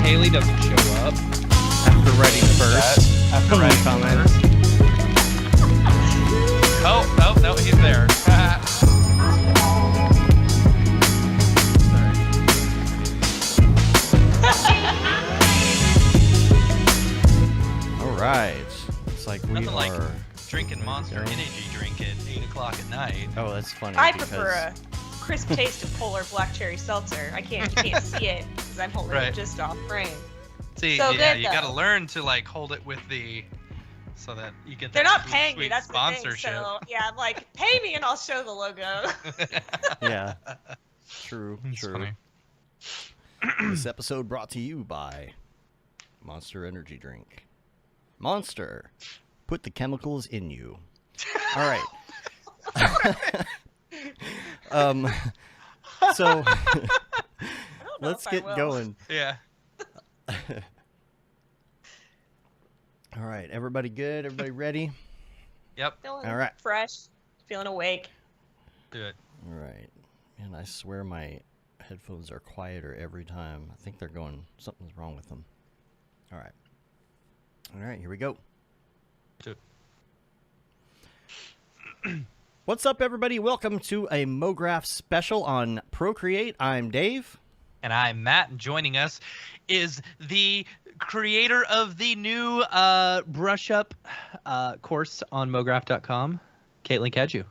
Haley doesn't show up after writing first. After writing comments. Oh, no, he's there. All right. It's like we Nothing like are drinking Monster Yeah. Energy drink at 8 o'clock at night. Oh, that's funny. I because... prefer a crisp taste of Polar Black Cherry Seltzer. You can't see it because I'm holding Right. it just off frame. See, So yeah, good, you got to though. learn to like hold it with the, so that you get. They're that not sweet, paying me. sweet That's the thing. sponsorship. So yeah, I'm like, pay me and I'll show the logo. Yeah. True. It's True. funny. This episode brought to you by Monster Energy Drink. Monster, put the chemicals in you. All right. So let's if I get will. going. Yeah. All right, everybody good? Everybody ready? Yep. Feeling All right. fresh, feeling awake. Do it. All right. Man, I swear my headphones are quieter every time. I think they're going, something's wrong with them. All right. All right, here we go. Do it. What's up, everybody? Welcome to a Mograph special on Procreate. I'm Dave. And I'm Matt, and joining us is the creator of the new brush up course on Mograph.com, Caitlin Cadieux.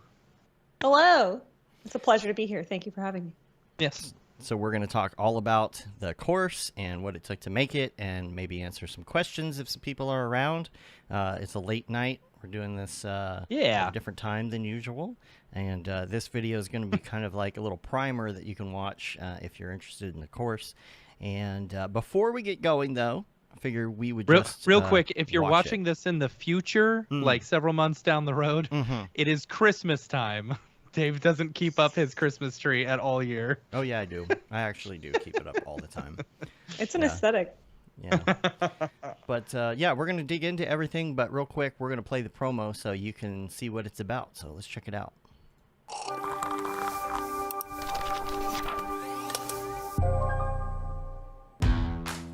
Hello. It's a pleasure to be here. Thank you for having me. Yes. So we're going to talk all about the course and what it took to make it, and maybe answer some questions if some people are around. It's a late night. We're doing this at a different time than usual. And this video is going to be kind of like a little primer that you can watch if you're interested in the course. And before we get going, though, I figure we would just real quick, if you're watch watching it. this in the future, like several months down the road, Mhm. it is Christmas time. Dave doesn't keep up his Christmas tree at all year. Oh, yeah, I do. I actually do keep it up all the time. It's an Yeah. aesthetic. Yeah. But, yeah, we're going to dig into everything. But real quick, we're going to play the promo so you can see what it's about. So let's check it out.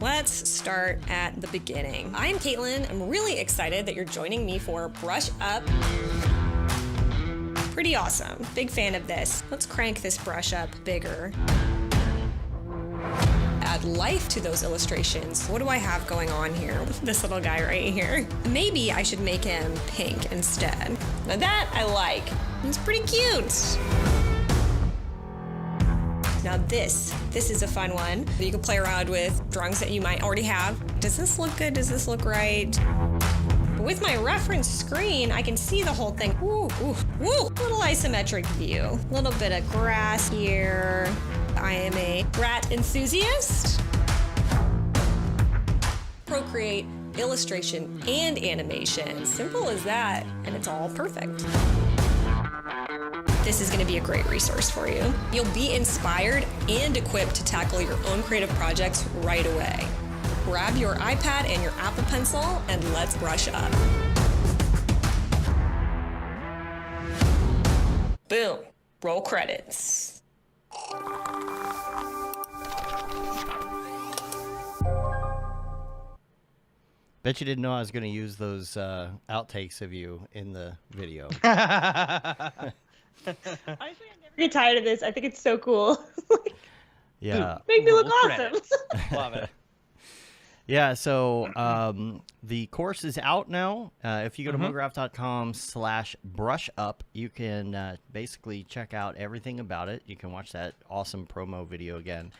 Let's start at the beginning. I'm Caitlin. I'm really excited that you're joining me for Brush Up. Pretty awesome. Big fan of this. Let's crank this brush up bigger. Add life to those illustrations. What do I have going on here? This little guy right here. Maybe I should make him pink instead. Now that I like. It's pretty cute. Now this is a fun one. You can play around with drawings that you might already have. Does this look good? Does this look right? With my reference screen, I can see the whole thing. Ooh, ooh, ooh. Little isometric view. A little bit of grass here. I am a rat enthusiast. Procreate, illustration, and animation. Simple as that, and it's all perfect. This is going to be a great resource for you. You'll be inspired and equipped to tackle your own creative projects right away. Grab your iPad and your Apple Pencil and let's brush up. Boom. Roll credits. Bet you didn't know I was going to use those outtakes of you in the video. Honestly, I never get tired of this. I think it's so cool. Yeah. Make me look Roll awesome. credits. Love it. Yeah, so the course is out now. If you go to mograph.com/brushup, you can basically check out everything about it. You can watch that awesome promo video again.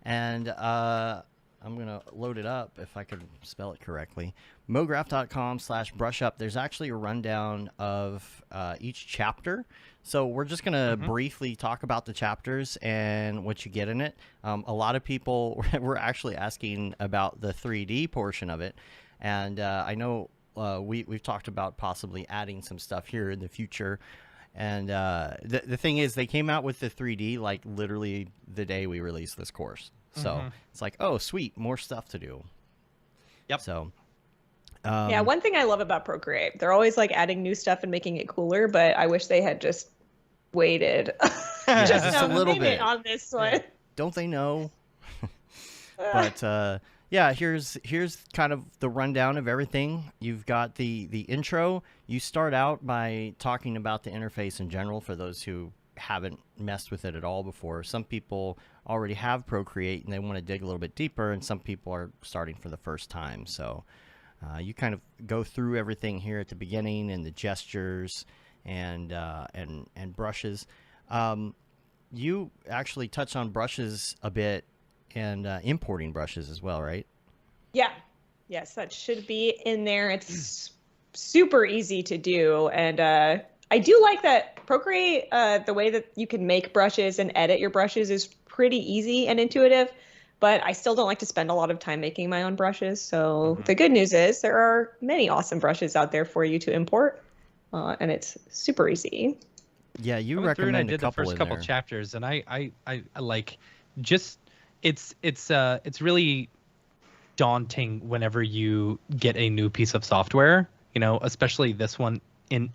And I'm going to load it up if I could spell it correctly. Mograph.com/brushup. There's actually a rundown of each chapter. So we're just going to briefly talk about the chapters and what you get in it. A lot of people were actually asking about the 3D portion of it. And I know we've talked about possibly adding some stuff here in the future. And the thing is, they came out with the 3D like literally the day we released this course. So it's like, oh, sweet, more stuff to do. Yep. So, Yeah, one thing I love about Procreate, they're always like adding new stuff and making it cooler, but I wish they had just waited just a little bit on this one. don't they know? But yeah, here's kind of the rundown of everything. You've got the intro. You start out by talking about the interface in general for those who haven't messed with it at all before. Some people already have Procreate and they want to dig a little bit deeper, and some people are starting for the first time. So you kind of go through everything here at the beginning, and the gestures and brushes. You actually touch on brushes a bit, and importing brushes as well, right? Yeah. Yes, that should be in there. It's super easy to do. And I do like that Procreate, the way that you can make brushes and edit your brushes is pretty easy and intuitive. But I still don't like to spend a lot of time making my own brushes. So the good news is there are many awesome brushes out there for you to import. And it's super easy. Yeah, you I went through and I recommend a did the couple first in couple there. chapters, and I like just it's really daunting whenever you get a new piece of software, you know, especially this one in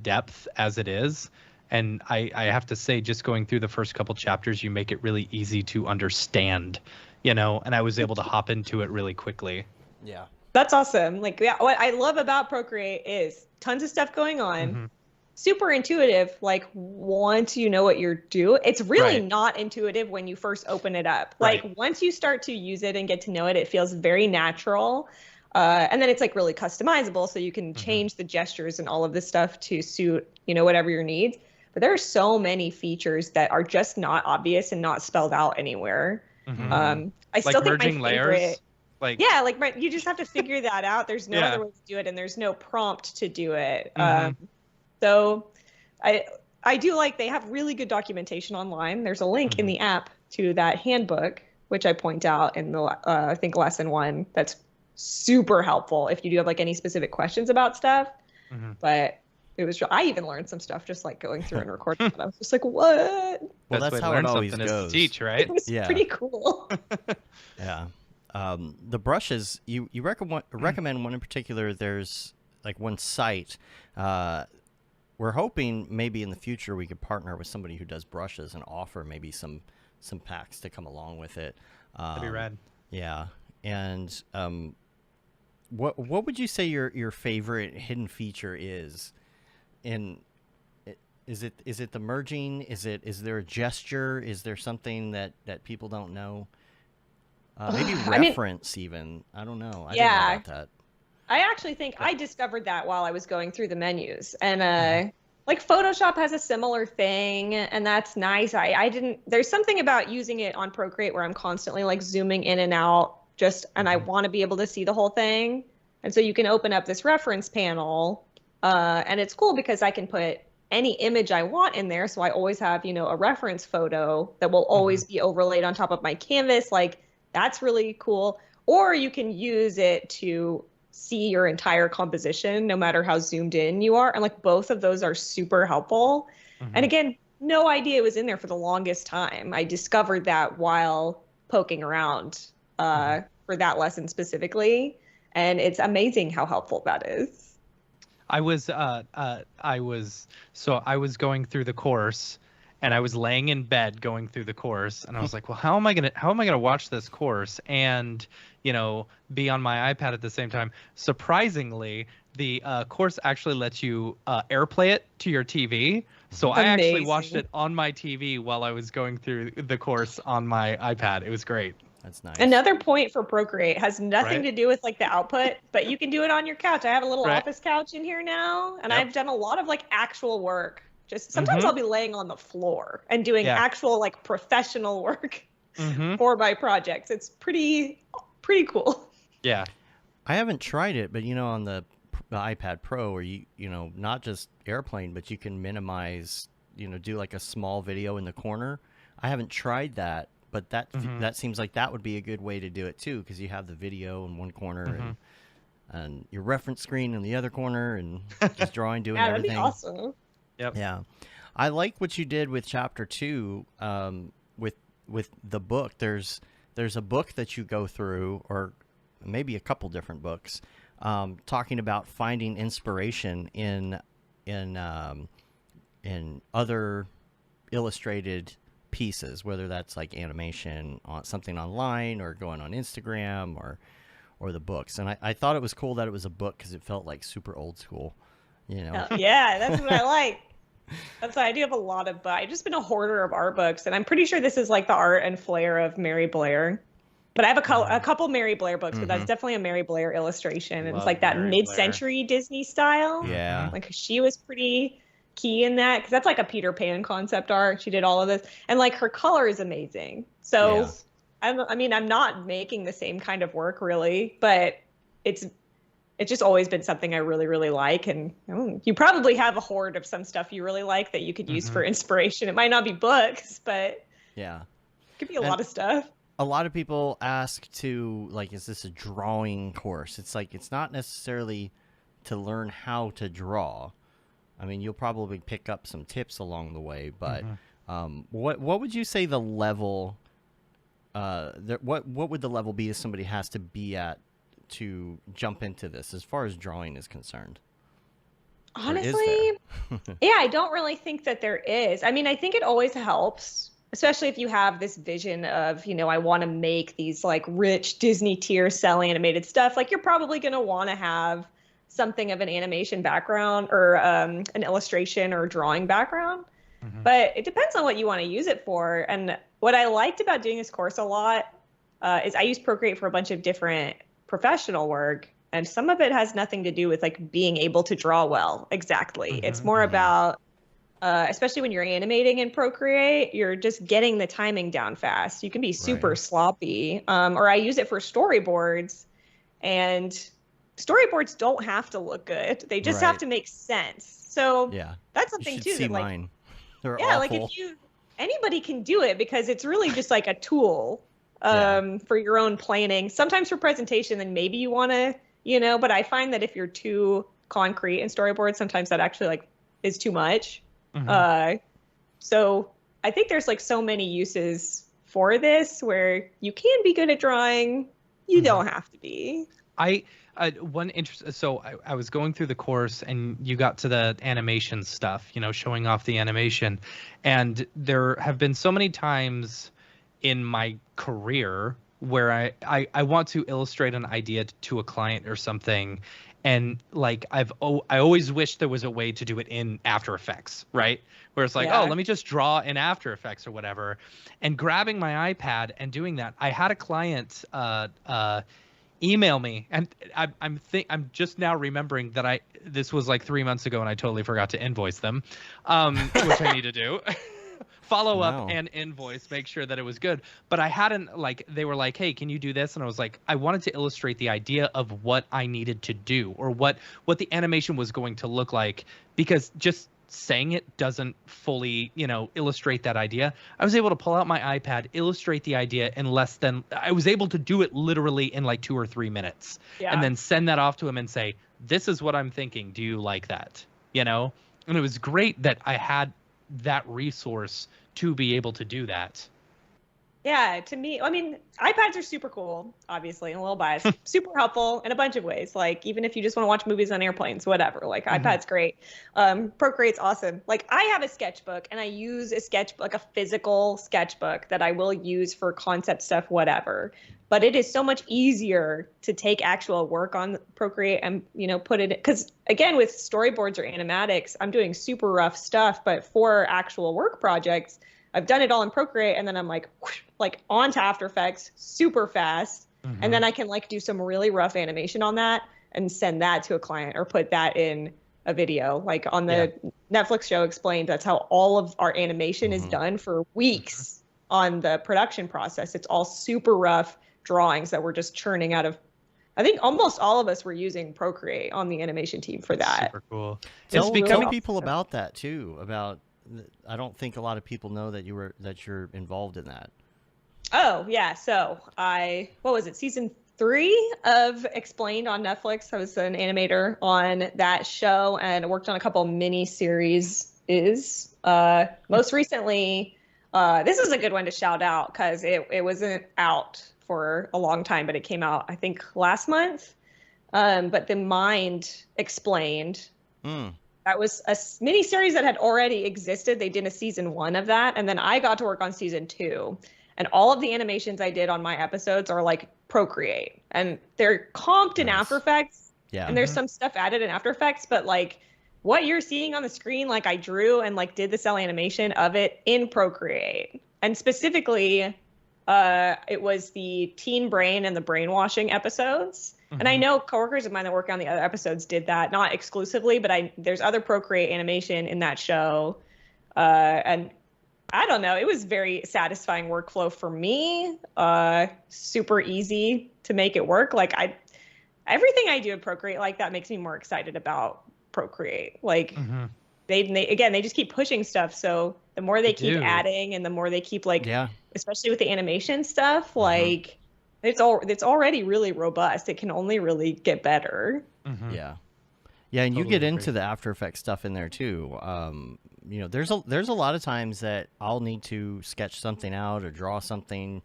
depth as it is. And I have to say, just going through the first couple chapters, you make it really easy to understand, you know, and I was able to hop into it really quickly. Yeah. That's awesome. Like, yeah, what I love about Procreate is tons of stuff going on. Super intuitive, like once you know what you're doing. It's really not intuitive when you first open it up. Like once you start to use it and get to know it, it feels very natural. And then it's like really customizable, so you can change the gestures and all of this stuff to suit, you know, whatever your needs. But there are so many features that are just not obvious and not spelled out anywhere. I still think my favorite, like you just have to figure that out. There's no other way to do it, and there's no prompt to do it. So I do like they have really good documentation online. There's a link in the app to that handbook, which I point out in the I think lesson 1. That's super helpful if you do have like any specific questions about stuff. But it was, I even learned some stuff just like going through and recording it. I was just like, what? Well, that's how it always goes. Is to teach, right? It was pretty cool. Yeah. The brushes, you recommend one in particular. There's like one site. We're hoping maybe in the future we could partner with somebody who does brushes and offer maybe some packs to come along with it. That'd be rad. Yeah. And what would you say your favorite hidden feature is? Is it the merging? Is there a gesture? Is there something that people don't know? Maybe reference even. I don't know. I didn't know about that. I actually think I discovered that while I was going through the menus, and like Photoshop has a similar thing, and that's nice. I didn't. There's something about using it on Procreate where I'm constantly like zooming in and out, and I want to be able to see the whole thing, and so you can open up this reference panel, and it's cool because I can put any image I want in there, so I always have, you know, a reference photo that will always be overlaid on top of my canvas. Like that's really cool. Or you can use it to see your entire composition no matter how zoomed in you are, and like both of those are super helpful. And again, no idea it was in there for the longest time. I discovered that while poking around for that lesson specifically, and it's amazing how helpful that is. I was going through the course, and I was laying in bed going through the course, and I was like, well, how am I gonna watch this course and, you know, be on my iPad at the same time? Surprisingly, the course actually lets you AirPlay it to your TV. So I actually watched it on my TV while I was going through the course on my iPad. It was great. That's nice. Another point for Procreate has nothing to do with like the output, but you can do it on your couch. I have a little office couch in here now, and I've done a lot of like actual work. Just sometimes I'll be laying on the floor and doing actual like professional work for my projects. It's pretty cool. Yeah. I haven't tried it, but you know, on the iPad Pro, where you know, not just airplane, but you can minimize, you know, do like a small video in the corner. I haven't tried that, but that seems like that would be a good way to do it too, because you have the video in one corner and your reference screen in the other corner, and just drawing, doing everything. That'd be awesome. Yep. Yeah, I like what you did with chapter 2. With the book, there's a book that you go through, or maybe a couple different books, talking about finding inspiration in other illustrated pieces, whether that's like animation on something online or going on Instagram or the books. And I thought it was cool that it was a book because it felt like super old school, you know? Yeah, that's what I like. That's why I do have a lot of, but I've just been a hoarder of art books, and I'm pretty sure this is like the art and flair of Mary Blair. But I have a couple Mary Blair books, but that's definitely a Mary Blair illustration. And it's like that mid-century Disney style. Yeah. Like she was pretty key in that, because that's like a Peter Pan concept art. She did all of this, and like her color is amazing. So I mean, I'm not making the same kind of work really, but it's just always been something I really, really like. And you probably have a hoard of some stuff you really like that you could use for inspiration. It might not be books, but yeah, it could be a lot of stuff. A lot of people ask to, like, is this a drawing course? It's like, it's not necessarily to learn how to draw. I mean, you'll probably pick up some tips along the way, but what would you say the level, what would the level be if somebody has to be at to jump into this as far as drawing is concerned? Honestly, yeah, I don't really think that there is. I mean, I think it always helps, especially if you have this vision of, I want to make these like rich Disney tier cell animated stuff. Like you're probably going to want to have something of an animation background or an illustration or drawing background. But it depends on what you want to use it for. And what I liked about doing this course a lot is I use Procreate for a bunch of different professional work. And some of it has nothing to do with like being able to draw well. Exactly. It's more about, especially when you're animating in Procreate, you're just getting the timing down fast. You can be super sloppy. Or I use it for storyboards, and storyboards don't have to look good. They just have to make sense. So that's something too. See that, like, mine. They're awful. Like anybody can do it, because it's really just like a tool for your own planning. Sometimes for presentation, then maybe you want to, but I find that if you're too concrete in storyboards, sometimes that actually like is too much. So I think there's like so many uses for this where you can be good at drawing. You don't have to be. So I was going through the course, and you got to the animation stuff, showing off the animation. And there have been so many times in my career where I want to illustrate an idea to a client or something. And like I always wish there was a way to do it in After Effects, right? Where it's like, oh, let me just draw in After Effects or whatever. And grabbing my iPad and doing that, I had a client email me, and I'm just now remembering that this was like 3 months ago, and I totally forgot to invoice them, which I need to do. Follow up and invoice, make sure that it was good. But I hadn't, they were like, hey, can you do this? And I was like, I wanted to illustrate the idea of what I needed to do, or what the animation was going to look like, because just saying it doesn't fully, illustrate that idea. I was able to pull out my iPad, illustrate the idea in I was able to do it literally in like 2 or 3 minutes, and then send that off to him and say, this is what I'm thinking. Do you like that? And it was great that I had that resource to be able to do that. Yeah, to me, I mean, iPads are super cool, obviously, and a little biased. Super helpful in a bunch of ways. Like, even if you just want to watch movies on airplanes, whatever. Like, iPad's great. Procreate's awesome. Like, I have a sketchbook, and I use a sketchbook, like a physical sketchbook that I will use for concept stuff, whatever. But it is so much easier to take actual work on Procreate and, put it, because again, with storyboards or animatics, I'm doing super rough stuff, but for actual work projects, I've done it all in Procreate, and then I'm like onto After Effects super fast. And then I can like do some really rough animation on that and send that to a client, or put that in a video. Like on the Netflix show Explained, that's how all of our animation is done for weeks on the production process. It's all super rough drawings that we're just churning out of. I think almost all of us were using Procreate on the animation team for that. Super cool. Tell people about that too. I don't think a lot of people know that you're involved in that. Oh yeah, so what was it, season 3 of Explained on Netflix? I was an animator on that show, and worked on a couple mini series. Most recently, this is a good one to shout out, because it wasn't out for a long time, but it came out I think last month. But The Mind Explained. That was a mini series that had already existed. They did a season 1 of that, and then I got to work on season 2. And all of the animations I did on my episodes are like Procreate, and they're comped in After Effects. Yeah. And there's some stuff added in After Effects, but like what you're seeing on the screen, like I drew and like did the cell animation of it in Procreate. And specifically, it was the teen brain and the brainwashing episodes. And I know coworkers of mine that work on the other episodes did that, not exclusively, but there's other Procreate animation in that show. And I don't know, it was very satisfying workflow for me. Super easy to make it work. Like everything I do at Procreate like that makes me more excited about Procreate. Like they just keep pushing stuff. So the more they keep adding and the more they keep like, especially with the animation stuff, like it's already really robust. It can only really get better. Yeah. Yeah, and you get into the After Effects stuff in there too. You know, there's a lot of times that I'll need to sketch something out or draw something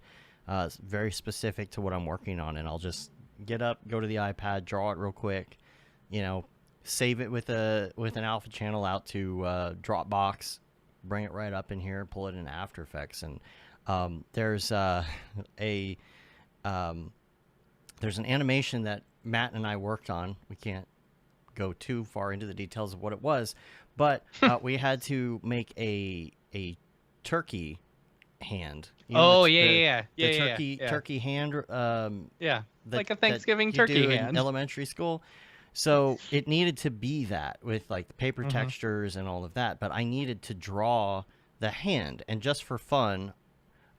very specific to what I'm working on, and I'll just get up, go to the iPad, draw it real quick, you know, save it with an alpha channel out to Dropbox, bring it right up in here, pull it in After Effects, and there's an animation that Matt and I worked on. We can't go too far into the details of what it was, but we had to make a turkey hand. You know, turkey hand. Like a Thanksgiving turkey hand in elementary school. So it needed to be that with like the paper textures and all of that. But I needed to draw the hand, and just for fun,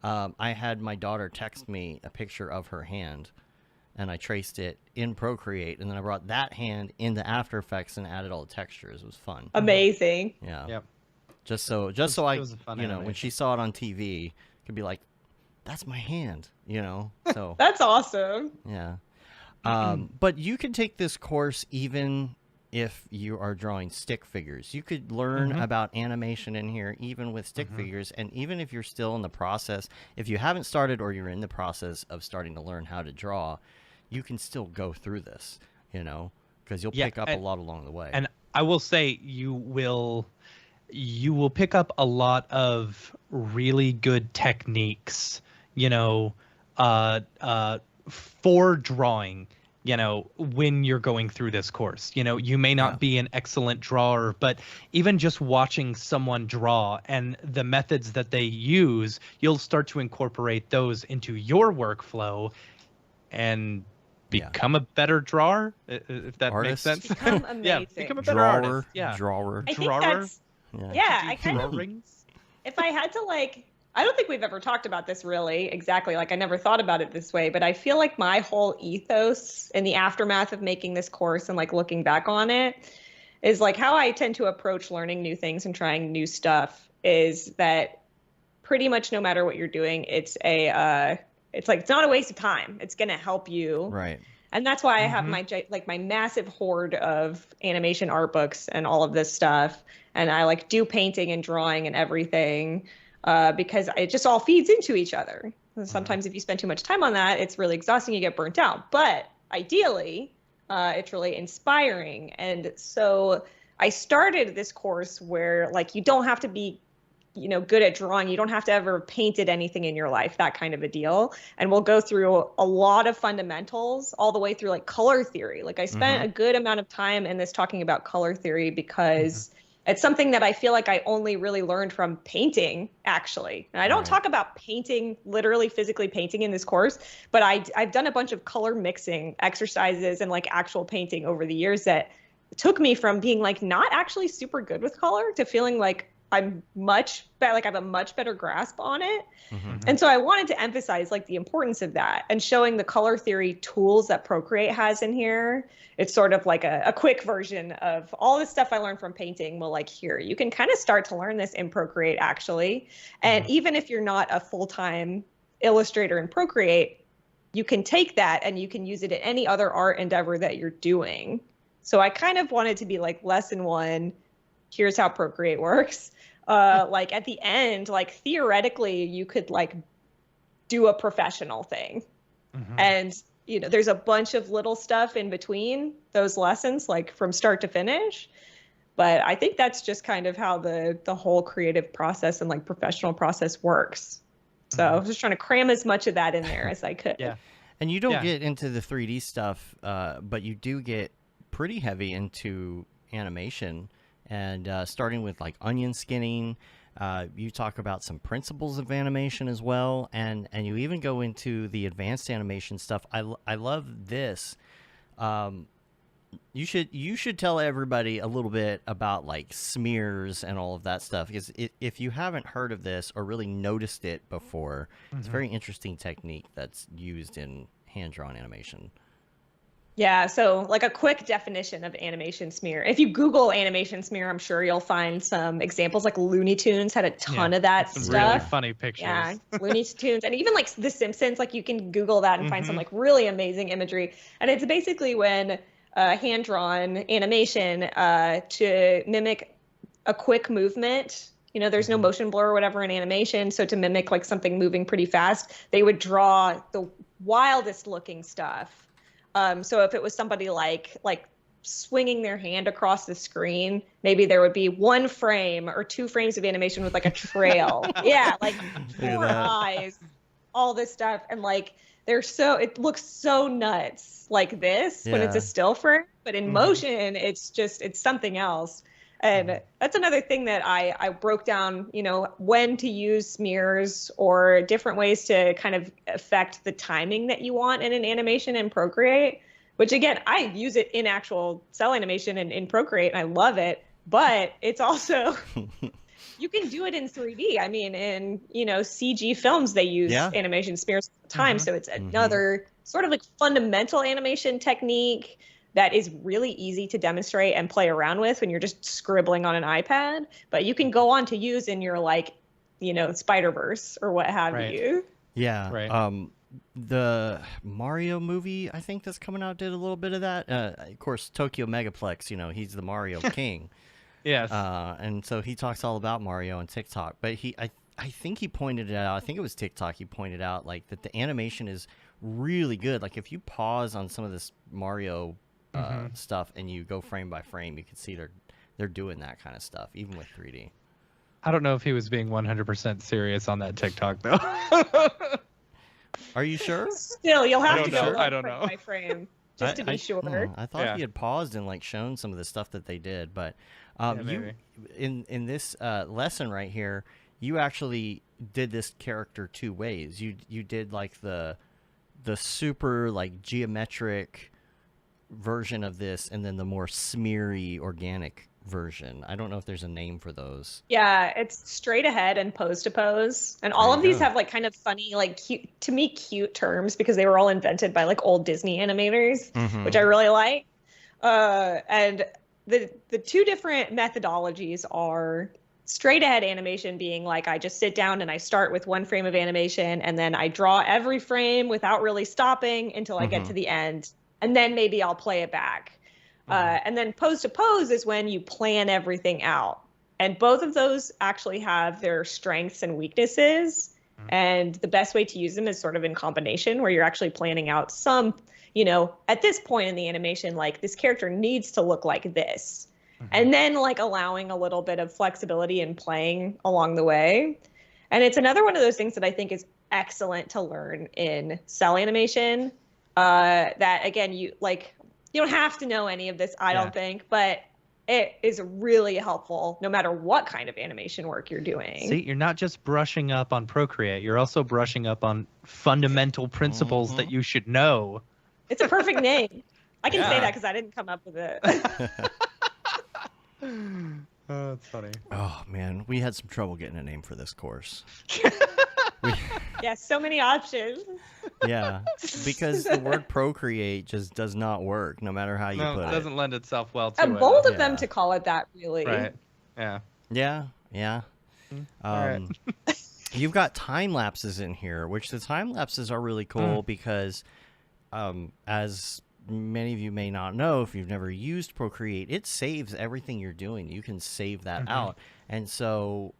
I had my daughter text me a picture of her hand, and I traced it in Procreate, and then I brought that hand into After Effects and added all the textures. It was fun. Amazing. Yeah. Yep. Just so I, you know, when she saw it on TV, could be like, that's my hand, you know. So that's awesome. Yeah. But you can take this course even if you are drawing stick figures. You could learn about animation in here even with stick figures, and even if you're still in the process, if you haven't started or you're in the process of starting to learn how to draw, you can still go through this, you know, because you'll pick up a lot along the way. And I will say you will pick up a lot of really good techniques, you know, for drawing, you know, when you're going through this course. You know, you may not be an excellent drawer, but even just watching someone draw and the methods that they use, you'll start to incorporate those into your workflow and become a better drawer, if that makes sense. Become amazing. Become a better artist. Drawer. I think that's, I kind of, if I had to like, I don't think we've ever talked about this really exactly. Like I never thought about it this way, but I feel like my whole ethos in the aftermath of making this course and like looking back on it is like how I tend to approach learning new things and trying new stuff is that pretty much no matter what you're doing, it's not a waste of time. It's going to help you. Right. And that's why I have my massive hoard of animation art books and all of this stuff. And I like do painting and drawing and everything because it just all feeds into each other. And sometimes if you spend too much time on that, it's really exhausting. You get burnt out. But ideally, it's really inspiring. And so I started this course where like you don't have to be good at drawing. You don't have to ever painted anything in your life, that kind of a deal. And we'll go through a lot of fundamentals all the way through like color theory. Like I spent a good amount of time in this talking about color theory because it's something that I feel like I only really learned from painting, actually. And I don't talk about painting, literally physically painting in this course, but I've done a bunch of color mixing exercises and like actual painting over the years that took me from being like not actually super good with color to feeling like I'm much better, like I have a much better grasp on it. And so I wanted to emphasize like the importance of that and showing the color theory tools that Procreate has in here. It's sort of like a quick version of all the stuff I learned from painting. Well, like here, you can kind of start to learn this in Procreate actually. And even if you're not a full-time illustrator in Procreate, you can take that and you can use it in any other art endeavor that you're doing. So I kind of wanted to be like lesson 1, here's how Procreate works. Like at the end, like theoretically you could like do a professional thing. And, there's a bunch of little stuff in between those lessons, like from start to finish. But I think that's just kind of how the whole creative process and like professional process works. So I was just trying to cram as much of that in there as I could. Yeah. And you don't get into the 3D stuff, but you do get pretty heavy into animation, and starting with like onion skinning. You talk about some principles of animation as well, and you even go into the advanced animation stuff. I love this. You should tell everybody a little bit about like smears and all of that stuff, because if you haven't heard of this or really noticed it before, it's a very interesting technique that's used in hand-drawn animation. Yeah, so like a quick definition of animation smear. If you Google animation smear, I'm sure you'll find some examples. Like Looney Tunes had a ton of that some stuff. really funny pictures. Yeah, Looney Tunes, and even like The Simpsons. Like you can Google that and find some like really amazing imagery. And it's basically when hand-drawn animation to mimic a quick movement. You know, there's no motion blur or whatever in animation, so to mimic like something moving pretty fast, they would draw the wildest looking stuff. So if it was somebody like swinging their hand across the screen, maybe there would be 1 frame or 2 frames of animation with like a trail. Yeah, like 4 eyes, all this stuff. And like it looks so nuts like this when it's a still frame, but in motion, it's something else. And that's another thing that I broke down, you know, when to use smears or different ways to kind of affect the timing that you want in an animation in Procreate, which again, I use it in actual cell animation and in Procreate, and I love it, but it's also, you can do it in 3D. I mean, in, you know, CG films, they use animation smears all the time. So it's another sort of like fundamental animation technique that is really easy to demonstrate and play around with when you're just scribbling on an iPad, but you can go on to use in your like, you know, Spider-Verse or what have you. Yeah. Right. The Mario movie, I think that's coming out, did a little bit of that. Of course, Tokyo Megaplex, you know, he's the Mario king. Yes. And so he talks all about Mario on TikTok, but I think he pointed it out. I think it was TikTok. He pointed out like that the animation is really good. Like if you pause on some of this Mario stuff and you go frame by frame, you can see they're doing that kind of stuff even with 3D. I don't know if he was being 100% serious on that TikTok though. Are you sure? Still, you'll have to go I don't frame know. by frame just to be sure. I thought he had paused and like shown some of the stuff that they did, but you in this lesson right here, you actually did this character 2 ways. You did like the super like geometric version of this, and then the more smeary organic version. I don't know if there's a name for those. Yeah, it's straight ahead and pose to pose. And all of these have like kind of funny, like cute terms because they were all invented by like old Disney animators, which I really like. And the 2 different methodologies are straight ahead animation being like I just sit down and I start with 1 frame of animation and then I draw every frame without really stopping until I get to the end. And then maybe I'll play it back. And then pose to pose is when you plan everything out. And both of those actually have their strengths and weaknesses. And the best way to use them is sort of in combination, where you're actually planning out some, you know, at this point in the animation, like this character needs to look like this. And then like allowing a little bit of flexibility and playing along the way. And it's another one of those things that I think is excellent to learn in cell animation. That again, you don't have to know any of this, I don't think, but it is really helpful no matter what kind of animation work you're doing. See, you're not just brushing up on Procreate, you're also brushing up on fundamental principles that you should know. It's a perfect name. I can say that because I didn't come up with it. Oh, that's funny. Oh man, we had some trouble getting a name for this course. Yeah, so many options. Yeah, because the word procreate just does not work, no matter how you put it. It doesn't lend itself well to And it. bold of them to call it that, really. Right. Yeah. Yeah. All right. You've got time lapses in here, which the time lapses are really cool because, as many of you may not know, if you've never used Procreate, it saves everything you're doing. You can save that out. And so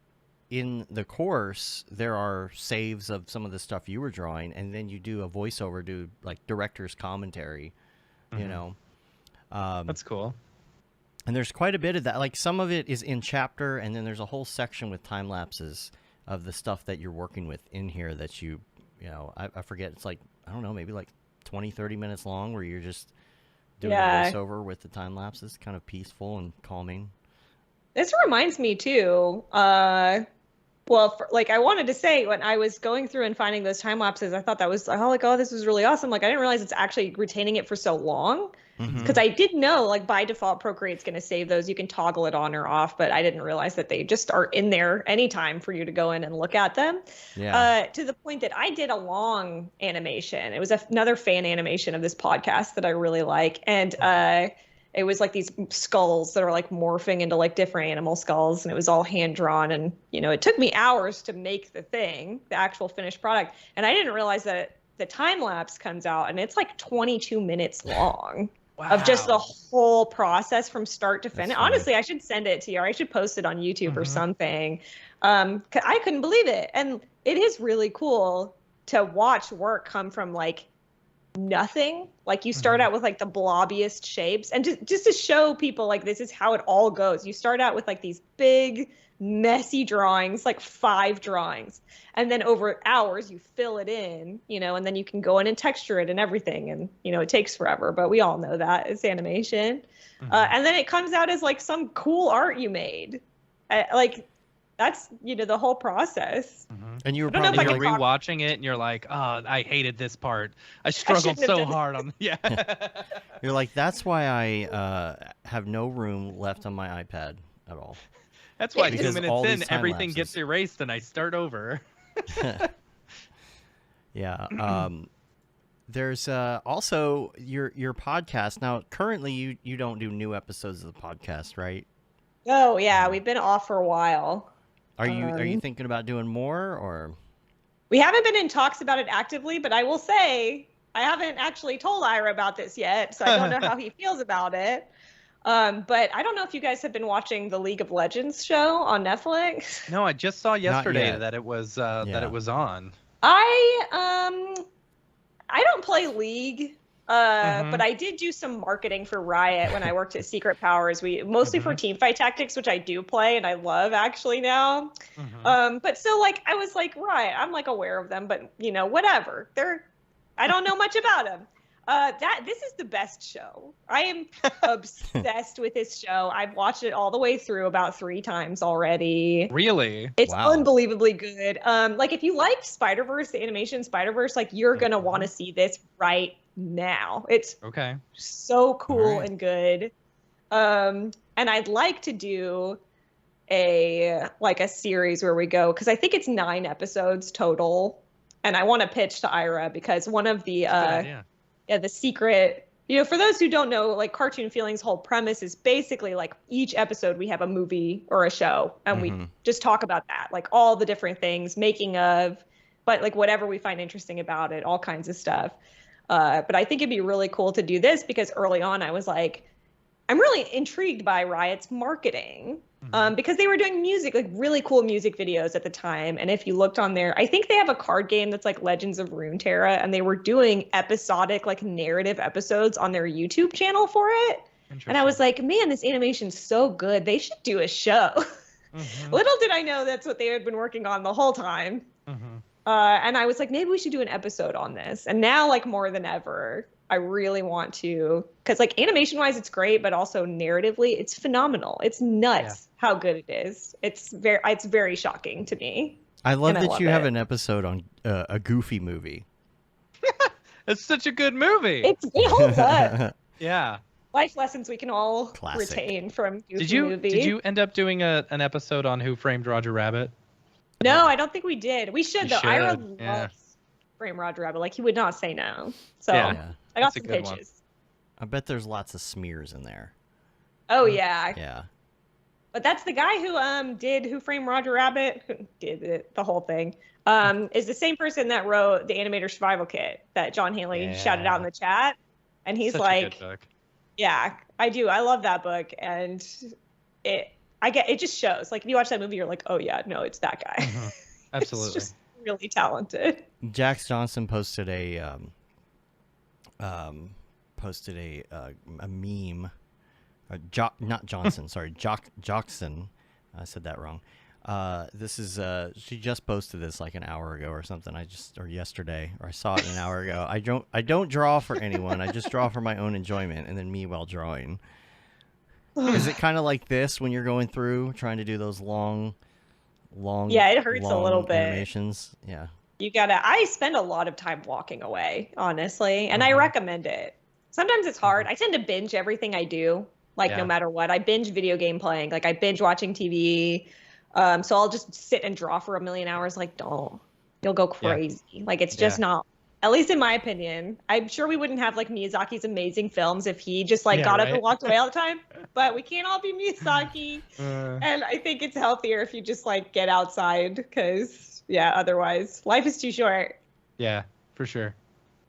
in the course, there are saves of some of the stuff you were drawing, and then you do a voiceover, do like director's commentary, you know. That's cool. And there's quite a bit of that. Like some of it is in chapter, and then there's a whole section with time lapses of the stuff that you're working with in here that you know, I forget. It's like, I don't know, maybe like 20, 30 minutes long where you're just doing a voiceover with the time lapses, kind of peaceful and calming. This reminds me too. Like I wanted to say when I was going through and finding those time lapses, I thought that was oh, this was really awesome. Like I didn't realize it's actually retaining it for so long. Because I did know, like, by default, Procreate's going to save those. You can toggle it on or off, but I didn't realize that they just are in there anytime for you to go in and look at them. Yeah. To the point that I did a long animation. It was another fan animation of this podcast that I really like. And it was like these skulls that are like morphing into like different animal skulls. And it was all hand drawn. And, you know, it took me hours to make the thing, the actual finished product. And I didn't realize that the time lapse comes out and it's like 22 minutes long. Of just the whole process from start to finish. Honestly, I should send it to you, or I should post it on YouTube or something. I couldn't believe it. And it is really cool to watch work come from like nothing. Like you start out with like the blobbiest shapes, and just to show people like this is how it all goes. You start out with like these big, messy drawings, like 5 drawings. And then over hours, you fill it in, you know, and then you can go in and texture it and everything. And, you know, it takes forever, but we all know that it's animation. And then it comes out as like some cool art you made. Like that's, you know, the whole process. And you were And probably you're like, rewatching it and you're like, oh, I hated this part. I struggled so hard on you're like, that's why I have no room left on my iPad at all. That's why Because 2 minutes all in, these time everything lapses. gets erased and I start over. Yeah. There's also your podcast. Now, currently, you don't do new episodes of the podcast, right? Oh, yeah. We've been off for a while. Are you thinking about doing more, or? We haven't been in talks about it actively, but I will say I haven't actually told Ira about this yet, so I don't know how he feels about it. But I don't know if you guys have been watching the League of Legends show on Netflix. No, I just saw yesterday yet. that it was that it was on. I don't play League, but I did do some marketing for Riot when I worked at Secret Powers. We mostly for Teamfight Tactics, which I do play and I love actually now. But still, like I was like Riot, I'm like aware of them, but you know, whatever. I don't know much about them. This is the best show. I am obsessed with this show. I've watched it all the way through about 3 times already. Really? It's unbelievably good. Like if you like Spider-Verse, the animation Spider-Verse, like you're gonna want to see this right now. It's so cool and good. And I'd like to do a series where we go, because I think it's 9 episodes total, and I want to pitch to Ira because one of the the secret, you know, for those who don't know, like Cartoon Feelings' whole premise is basically like each episode we have a movie or a show and we just talk about that, like all the different things, making of, but like whatever we find interesting about it, all kinds of stuff. But I think it'd be really cool to do this because early on I was like, I'm really intrigued by Riot's marketing. Because they were doing music, like really cool music videos at the time. And if you looked on there, I think they have a card game that's like Legends of Runeterra, and they were doing episodic, like narrative episodes on their YouTube channel for it. And I was like, man, this animation's so good. They should do a show. Little did I know that's what they had been working on the whole time. And I was like, maybe we should do an episode on this. And now, like more than ever, I really want to, because like animation wise, it's great, but also narratively, it's phenomenal. It's nuts how good it is. It's very shocking to me. I love that you have an episode on a Goofy movie. It's such a good movie. It holds up. Yeah. Life lessons we can all retain from Goofy movie. Did you end up doing an episode on Who Framed Roger Rabbit? No, I don't think we did. We should though. Ira loves Yeah. Frame Roger Rabbit. Like he would not say no. So I got some pitches. I bet there's lots of smears in there. Oh yeah. Yeah. But that's the guy who did Who Framed Roger Rabbit, who did it, the whole thing. Is the same person that wrote the Animator Survival Kit that John Haley shouted out in the chat. And he's Such like, a good book. yeah, I do. I love that book. And it just shows. Like if you watch that movie, you're like, oh yeah, no, it's that guy. Absolutely. It's just really talented. Jax Johnson posted a meme not Johnson. Sorry, Jockson. I said that wrong. This is she just posted this like an hour ago or something. Or yesterday, or I saw it an hour ago. I don't draw for anyone. I just draw for my own enjoyment, and then me while drawing. Is it kind of like this when you're going through trying to do those long? Yeah, it hurts a little bit. Animations. Yeah. I spend a lot of time walking away, honestly, and I recommend it. Sometimes it's hard. I tend to binge everything I do, no matter what. I binge video game playing, like I binge watching TV. So I'll just sit and draw for a million hours. Like, don't. You'll go crazy. Yeah. Like, it's just not, at least in my opinion. I'm sure we wouldn't have like Miyazaki's amazing films if he just got up and walked away all the time. But we can't all be Miyazaki. And I think it's healthier if you just get outside because, otherwise life is too short. Yeah, for sure.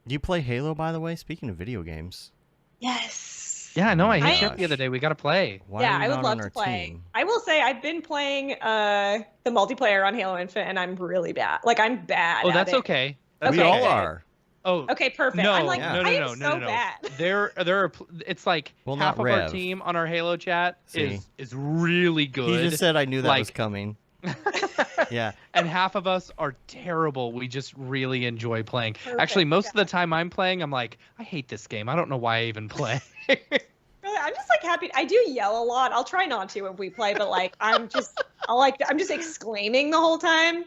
Do you play Halo, by the way? Speaking of video games. Yes. Yeah, no, I hit you up the other day. We got to play. I would love to play. Team? I will say I've been playing the multiplayer on Halo Infinite, and I'm really bad. I'm bad. Oh, that's okay. We all are. Oh, okay, perfect. No, I'm no. Bad. There are. It's like half of our team on our Halo chat is really good. He just said I knew that was coming. Yeah. And half of us are terrible. We just really enjoy playing. Perfect. Actually, most of the time I'm playing, I'm like, I hate this game. I don't know why I even play. I'm just happy. I do yell a lot. I'll try not to if we play, but I'm just exclaiming the whole time.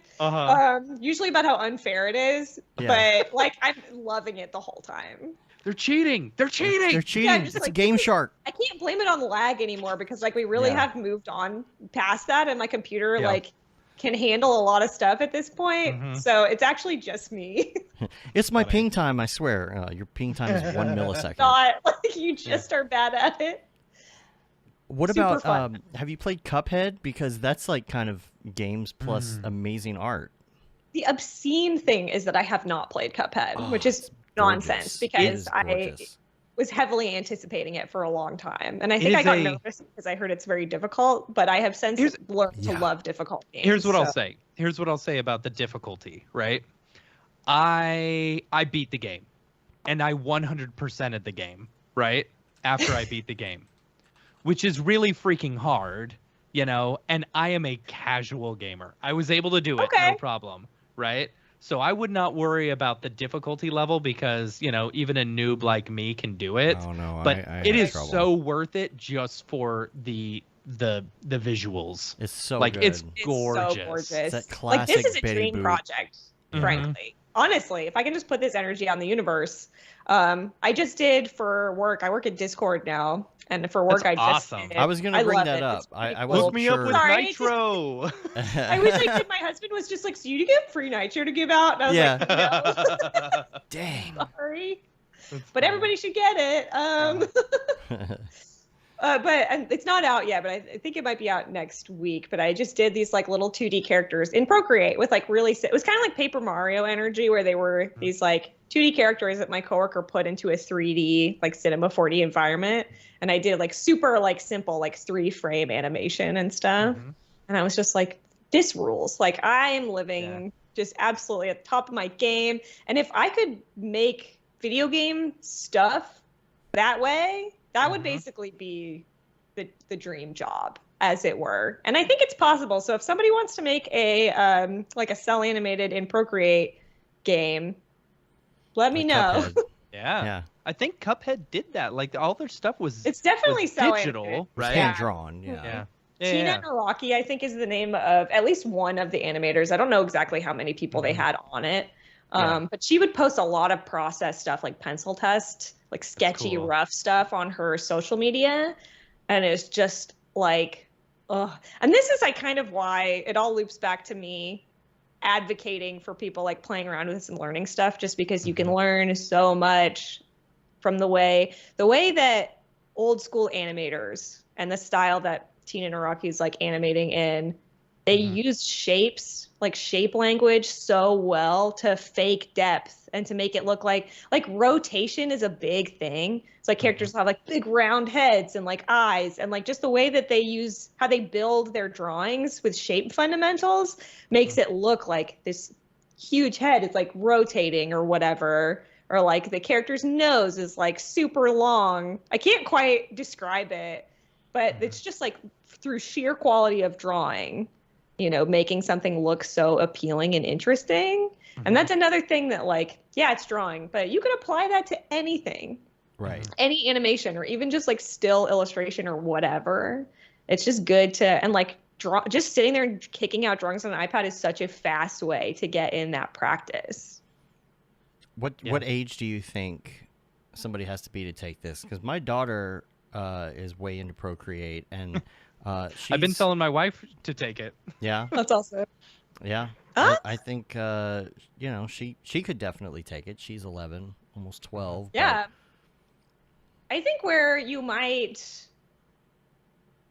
Usually about how unfair it is, but I'm loving it the whole time. They're cheating. They're cheating. They're cheating. Yeah, it's a game shark. I can't blame it on the lag anymore because we really have moved on past that, and my computer can handle a lot of stuff at this point. So it's actually just me. It's my ping time, I swear. Your ping time is 1 millisecond. Not you just are bad at it. What about have you played Cuphead? Because that's kind of games plus amazing art. The obscene thing is that I have not played Cuphead, which is nonsense because I was heavily anticipating it for a long time. And I think I got nervous because I heard it's very difficult, but I have since learned to love difficult games. Here's what I'll say. Here's what I'll say about the difficulty, right? I beat the game and I 100%ed the game, right? After I beat the game, which is really freaking hard, and I am a casual gamer. I was able to do it, no problem, right? So I would not worry about the difficulty level because, even a noob like me can do it. Oh, no, but it is trouble. So worth it just for the visuals. It's so good. It's gorgeous. It's so gorgeous. That classic this is a Betty dream Boop. project, frankly. Honestly, if I can just put this energy on the universe. I just did for work. I work at Discord now. And for work, That's awesome. I was going to bring that up. I wasn't Hook me sure. up with Nitro. I wish I did. My husband was just like, so you get free Nitro to give out? And I was like, no. Dang. Sorry. But everybody should get it. But it's not out yet, but I think it might be out next week. But I just did these little 2D characters in Procreate with really, it was kind of like Paper Mario energy where they were these 2D characters that my coworker put into a 3D Cinema 4D environment. And I did super simple 3-frame animation and stuff. And I was just like, this rules. I am living just absolutely at the top of my game. And if I could make video game stuff that way, that would basically be the dream job, as it were. And I think it's possible. So if somebody wants to make a a cell animated in Procreate game, let me know. Yeah. I think Cuphead did that. All their stuff was it's definitely cell digital, animated. right? Hand drawn. Yeah. Tina Naraki, I think, is the name of at least one of the animators. I don't know exactly how many people they had on it. But she would post a lot of process stuff like pencil test, sketchy, rough stuff on her social media. And it's just and this is kind of why it all loops back to me advocating for people playing around with this and learning stuff, just because you can learn so much from the way that old school animators and the style that Tina Naraki is animating in, they use shapes, shape language so well to fake depth and to make it look like rotation is a big thing. It's characters have big round heads and eyes, and just the way that they use how they build their drawings with shape fundamentals makes it look like this huge head is rotating or whatever, or the character's nose is super long. I can't quite describe it. but it's just like through sheer quality of drawing, you know, making something look so appealing and interesting. And that's another thing that, like, yeah, it's drawing, but you can apply that to anything. Right. Any animation or even just like still illustration or whatever. It's just good to, and like just sitting there and kicking out drawings on an iPad is such a fast way to get in that practice. What age do you think somebody has to be to take this? Because my daughter is way into Procreate, and I've been telling my wife to take it. Yeah. That's awesome. Yeah. I think you know, she could definitely take it. She's 11, almost 12. Yeah. I think where you might,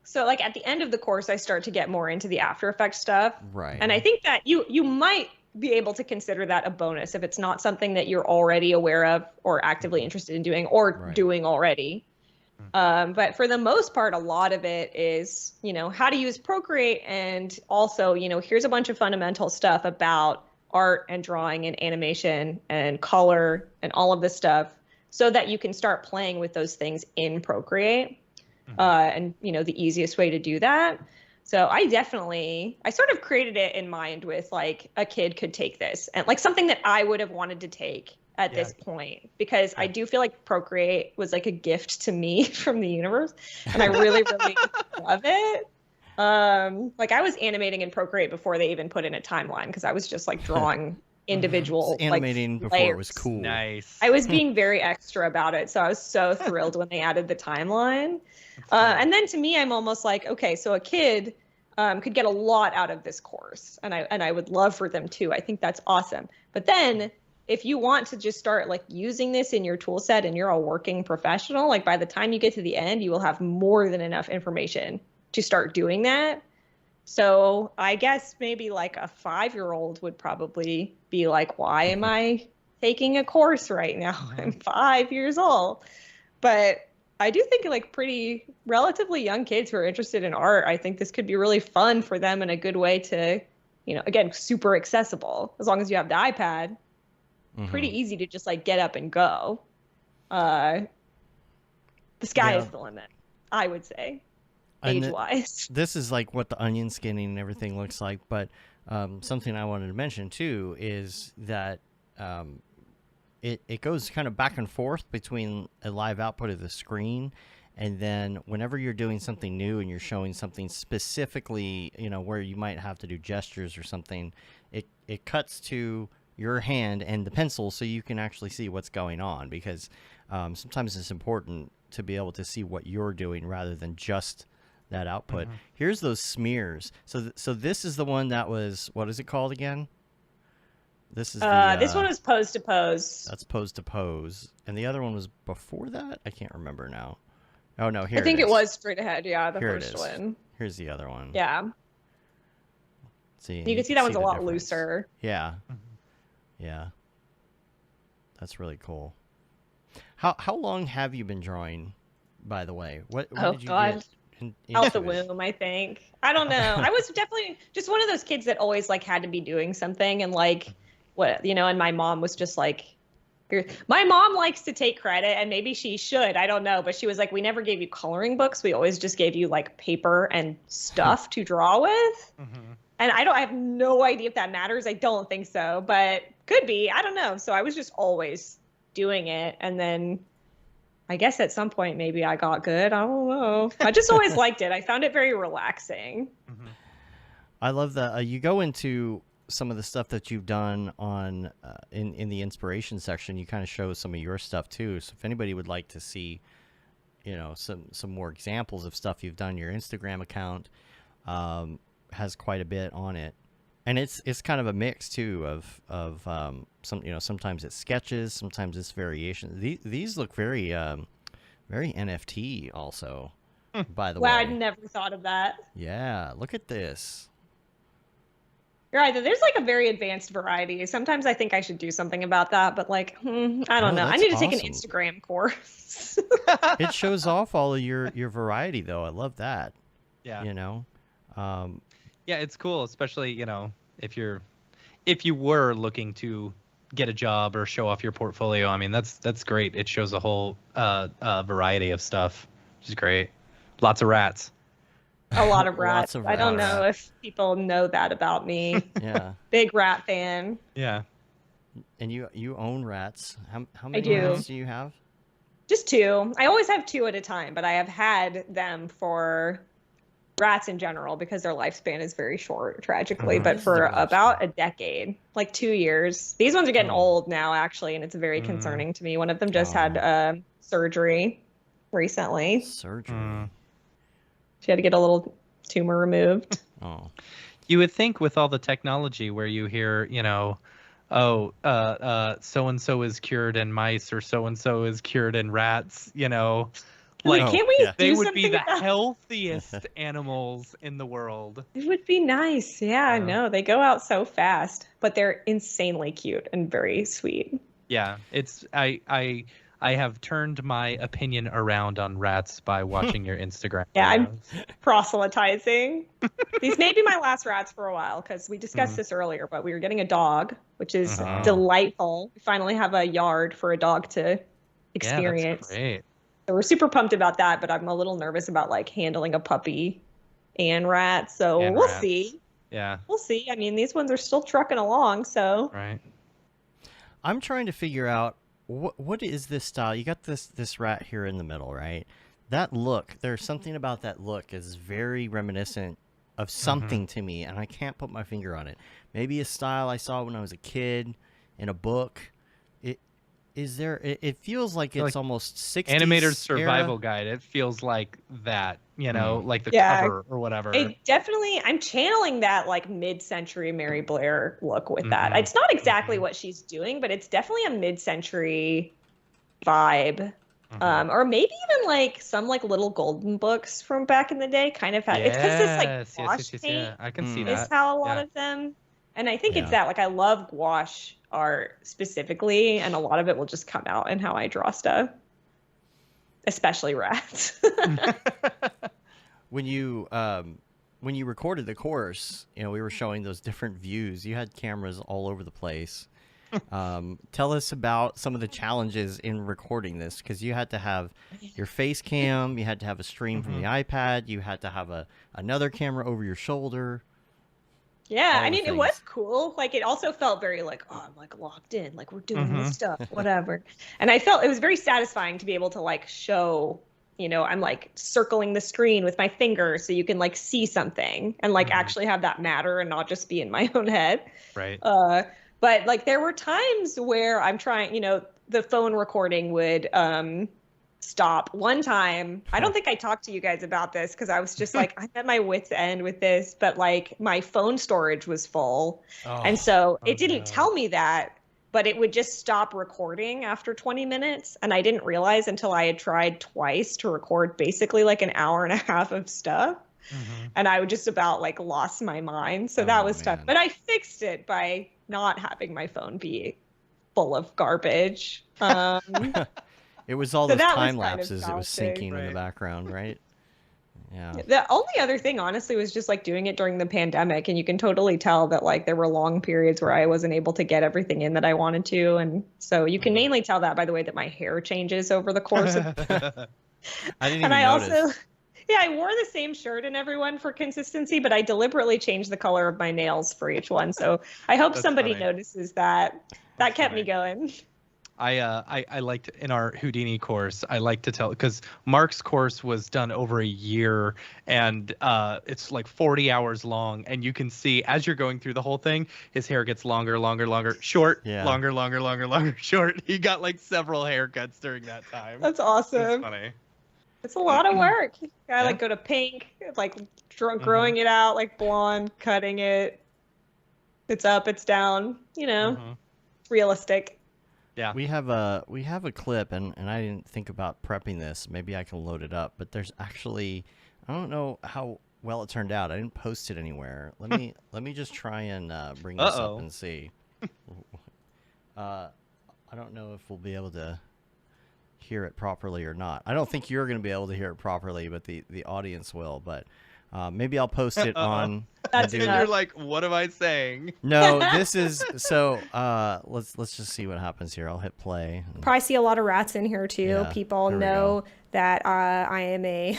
so like at the end of the course, I start to get more into the After Effects stuff. Right. And I think that you might be able to consider that a bonus if it's not something that you're already aware of or actively interested in doing or doing already. But for the most part, a lot of it is, you know, how to use Procreate, and also, you know, here's a bunch of fundamental stuff about art and drawing and animation and color and all of this stuff, so that you can start playing with those things in Procreate. And, you know, the easiest way to do that. So I sort of created it in mind with like a kid could take this and like something that I would have wanted to take at this point, because I do feel like Procreate was like a gift to me from the universe, and I really, really love it. Like I was animating in Procreate before they even put in a timeline, because I was just like drawing individual animating like, before it was cool. Nice. I was being very extra about it, so I was so thrilled when they added the timeline. And then to me, I'm almost like, okay, so a kid could get a lot out of this course, and I would love for them to. I think that's awesome. But then if you want to just start like using this in your tool set and you're a working professional, like by the time you get to the end, you will have more than enough information to start doing that. So I guess maybe like a 5-year-old would probably be like, why am I taking a course right now? I'm 5 years old. But I do think like pretty relatively young kids who are interested in art, I think this could be really fun for them and a good way to, you know, again, super accessible. As long as you have the iPad, pretty easy to just like get up and go. The sky is the limit, I would say. Age-wise. This is like what the onion skinning and everything looks like, but something I wanted to mention too is that it goes kind of back and forth between a live output of the screen, and then whenever you're doing something new and you're showing something specifically, you know, where you might have to do gestures or something, it cuts to your hand and the pencil so you can actually see what's going on, because sometimes it's important to be able to see what you're doing rather than just that output. Here's those smears. So this is the one that was, what is it called again? This is this one was pose to pose. That's pose to pose, and the other one was before that. I can't remember now. Oh no, here I think it it was straight ahead. Yeah, the here first one. Here's the other one. Yeah. See, you can see that one's the a lot difference. looser. Yeah. Yeah. That's really cool. How long have you been drawing, by the way? When did you get out the into it? womb, I think. I don't know. I was definitely just one of those kids that always like had to be doing something, and like what, you know, and my mom was just like, my mom likes to take credit, and maybe she should, I don't know, but she was like, we never gave you coloring books. We always just gave you like paper and stuff to draw with. And I have no idea if that matters. I don't think so, but could be. I don't know. So I was just always doing it. And then I guess at some point maybe I got good. I don't know. I just always liked it. I found it very relaxing. I love that you go into some of the stuff that you've done on in the inspiration section. You kind of show some of your stuff too. So if anybody would like to see, you know, some more examples of stuff you've done, your Instagram account has quite a bit on it, and it's kind of a mix too of some, you know, sometimes it's sketches, sometimes it's variations. These look very very NFT also. By the way, Wow, I'd never thought of that. Yeah, look at this. You're right. There's like a very advanced variety. Sometimes I think I should do something about that, but like, I don't know. I that's need to take an awesome. Instagram course. It shows off all of your variety though. I love that. Yeah. You know. Yeah, it's cool, especially, you know, if you were looking to get a job or show off your portfolio. I mean, that's great. It shows a whole variety of stuff, which is great. Lots of rats. A lot of Lots rats. of I don't rats. know if people know that about me. Yeah. Big rat fan. Yeah. And you own rats. How I many do. rats do you have? Just 2. I always have 2 at a time, but I have had them for rats in general because their lifespan is very short, tragically, but for Their lifespan. about a decade, like 2 years. These ones are getting Oh. old now, actually, and it's very concerning to me. One of them just Oh. had surgery recently. Surgery. She had to get a little tumor removed. Oh. You would think with all the technology where you hear, you know, oh, so and so is cured in mice or so and so is cured in rats, you know, like Oh, can't we yeah. they do would be something the about- healthiest animals in the world. It would be nice. Yeah, I Yeah. know. They go out so fast, but they're insanely cute and very sweet. Yeah, it's I have turned my opinion around on rats by watching your Instagram. Yeah, I'm videos. proselytizing. These may be my last rats for a while because we discussed this earlier, but we were getting a dog, which is Oh. delightful. We finally have a yard for a dog to Yeah, experience. that's great. So we're super pumped about that, but I'm a little nervous about like handling a puppy and rat. So And we'll rats. see. Yeah, We'll see. I mean, these ones are still trucking along, so right. I'm trying to figure out what is this style. You got this rat here in the middle, right? That look. There's something about that look is very reminiscent of something to me, and I can't put my finger on it. Maybe a style I saw when I was a kid in a book. It feels like it's Like almost 60s Animator's Survival era. Guide. It feels like that, you know, like the Yeah. cover or whatever. I'm channeling that like mid-century Mary Blair look with that. Mhm. It's not exactly Mhm. what she's doing, but it's definitely a mid-century vibe. Mhm. Or maybe even like some like little golden books from back in the day kind of had it's because this like gouache paint yeah. I can see Mm. that. is how a lot Yeah. of them, and I think Yeah. it's that like I love gouache art specifically, and a lot of it will just come out in how I draw stuff, especially rats. When you recorded the course, you know, we were showing those different views. You had cameras all over the place. Tell us about some of the challenges in recording this, because you had to have your face cam, you had to have a stream from the iPad, you had to have another camera over your shoulder. Yeah, all I the mean, it was things. cool. Like, it also felt very like, oh, I'm like locked in, like we're doing Mhm. this stuff, whatever. And I felt it was very satisfying to be able to like show, you know, I'm like circling the screen with my finger so you can like see something and like Mhm. actually have that matter and not just be in my own head. Right. But like there were times where I'm trying, you know, the phone recording would stop. One time, I don't think I talked to you guys about this because I was just like, I'm at my wit's end with this, but like my phone storage was full. And so it didn't no. tell me that, but it would just stop recording after 20 minutes. And I didn't realize until I had tried twice to record basically like an hour and a half of stuff. Mhm. And I would just about like lost my mind. So Oh, that was tough. man. But I fixed it by not having my phone be full of garbage. It was all So those that was time kind of lapses. It was challenging. sinking in the Right. background, right? Yeah. The only other thing, honestly, was just like doing it during the pandemic. And you can totally tell that like there were long periods where I wasn't able to get everything in that I wanted to. And so you can mainly tell that by the way that my hair changes over the course of I didn't even and I notice. also, yeah, I wore the same shirt in everyone for consistency, but I deliberately changed the color of my nails for each one. So I hope That's somebody funny. notices that. That kept me funny. going. I liked in our Houdini course, I like to tell, because Mark's course was done over a year and it's like 40 hours long, and you can see as you're going through the whole thing, his hair gets longer, short, Yeah. longer, short. He got like several haircuts during that time. That's It's awesome. funny. It's a lot of work. You gotta Yeah. like go to pink, like growing it out, like blonde, cutting it. It's up, it's down. You know, Mhm. it's realistic. Yeah. We have a clip, and I didn't think about prepping this. Maybe I can load it up, but there's actually, I don't know how well it turned out. I didn't post it anywhere. Let me just try and bring this Uh-oh. up and see. I don't know if we'll be able to hear it properly or not. I don't think you're going to be able to hear it properly, but the audience will. But maybe I'll post it on. That's And enough. you're like, what am I saying? No, this is so. Let's just see what happens here. I'll hit play. Probably see a lot of rats in here too. Yeah, People here we know that I am a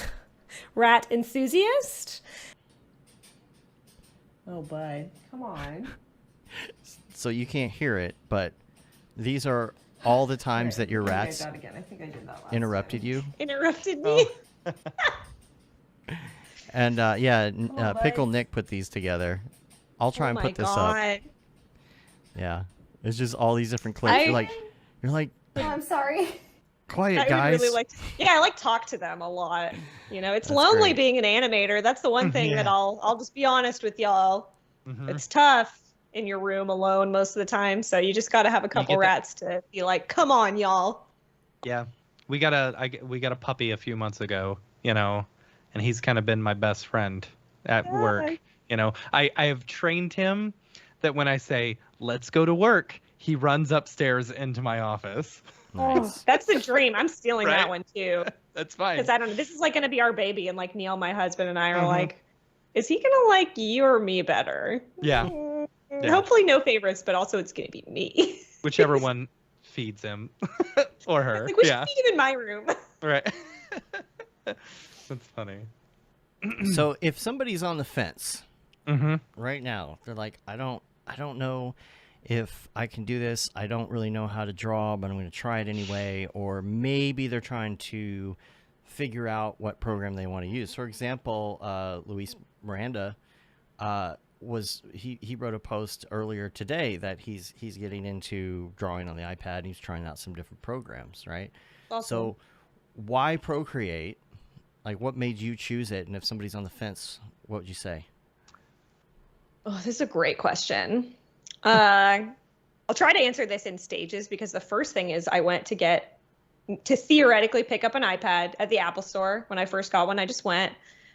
rat enthusiast. Oh, bud. Come on. So you can't hear it, but these are all the times that your I think I rats did that again. I think I did that last interrupted time. you. Interrupted me. Oh. And Oh, Pickle bud. Nick put these together. I'll try Oh and my put this up. God. Yeah, it's just all these different clips. You're like, Oh, I'm sorry. quiet, I would guys. really like to, yeah, I like talk to them a lot. You know, it's That's lonely great. being an animator. That's the one thing that Yeah. I'll just be honest with y'all. Mhm. It's tough in your room alone most of the time. So you just got to have a couple get that- rats to be like, come on, y'all. Yeah, we got a puppy a few months ago, you know, and he's kind of been my best friend at work. Yay. You know, I have trained him that when I say let's go to work, he runs upstairs into my office. Nice. That's the dream. I'm stealing Right? that one too. That's fine. Because I don't know. This is like going to be our baby. And like Neil, my husband, and I are Mhm. like, is he going to like you or me better? Yeah. Yeah. Hopefully no favorites, but also it's going to be me. Whichever one feeds him or her. Like, we Yeah. should feed him in my room. Right. That's funny. So if somebody's on the fence Mm-hmm. right now, they're like, I don't know if I can do this. I don't really know how to draw, but I'm going to try it anyway. Or maybe they're trying to figure out what program they want to use. For example, Luis Miranda he wrote a post earlier today that he's getting into drawing on the iPad. And he's trying out some different programs, right? Awesome. So why Procreate? Like, what made you choose it? And if somebody's on the fence, what would you say? Oh, this is a great question. I'll try to answer this in stages because the first thing is I went to theoretically pick up an iPad at the Apple Store. When I first got one, I just went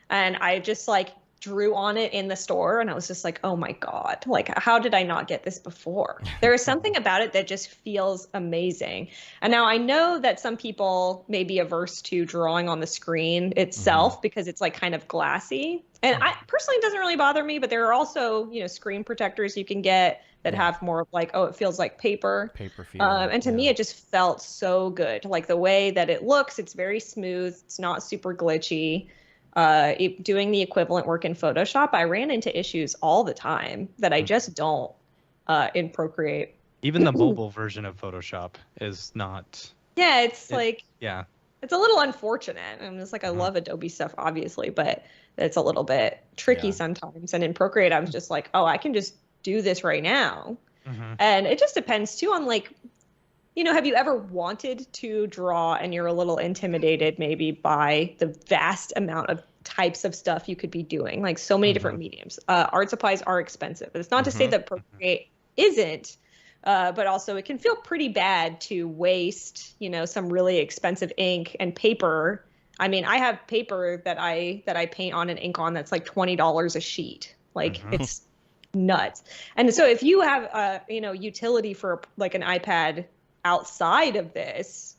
and I just like drew on it in the store and I was just like, oh my God, like how did I not get this before? There is something about it that just feels amazing. And now I know that some people may be averse to drawing on the screen itself because it's like kind of glassy. And I personally, it doesn't really bother me, but there are also, you know, screen protectors you can get that have more of like, oh, it feels like paper. Paper feel. And to me, it just felt so good. Like the way that it looks, it's very smooth. It's not super glitchy. Doing the equivalent work in Photoshop, I ran into issues all the time that I just don't in Procreate. Even the mobile version of Photoshop is not. Yeah, it's like, Yeah. it's a little unfortunate. I'm just like, I love Adobe stuff, obviously, but it's a little bit tricky Yeah. sometimes. And in Procreate, I was just like, oh, I can just do this right now. Mm-hmm. And it just depends too on like, you know, have you ever wanted to draw and you're a little intimidated maybe by the vast amount of types of stuff you could be doing, like so many different mediums. Art supplies are expensive. It's not to say that Procreate isn't, but also it can feel pretty bad to waste, you know, some really expensive ink and paper. I mean, I have paper that I paint on and ink on that's like $20 a sheet. Like it's nuts. And so if you have you know, utility for like an iPad outside of this,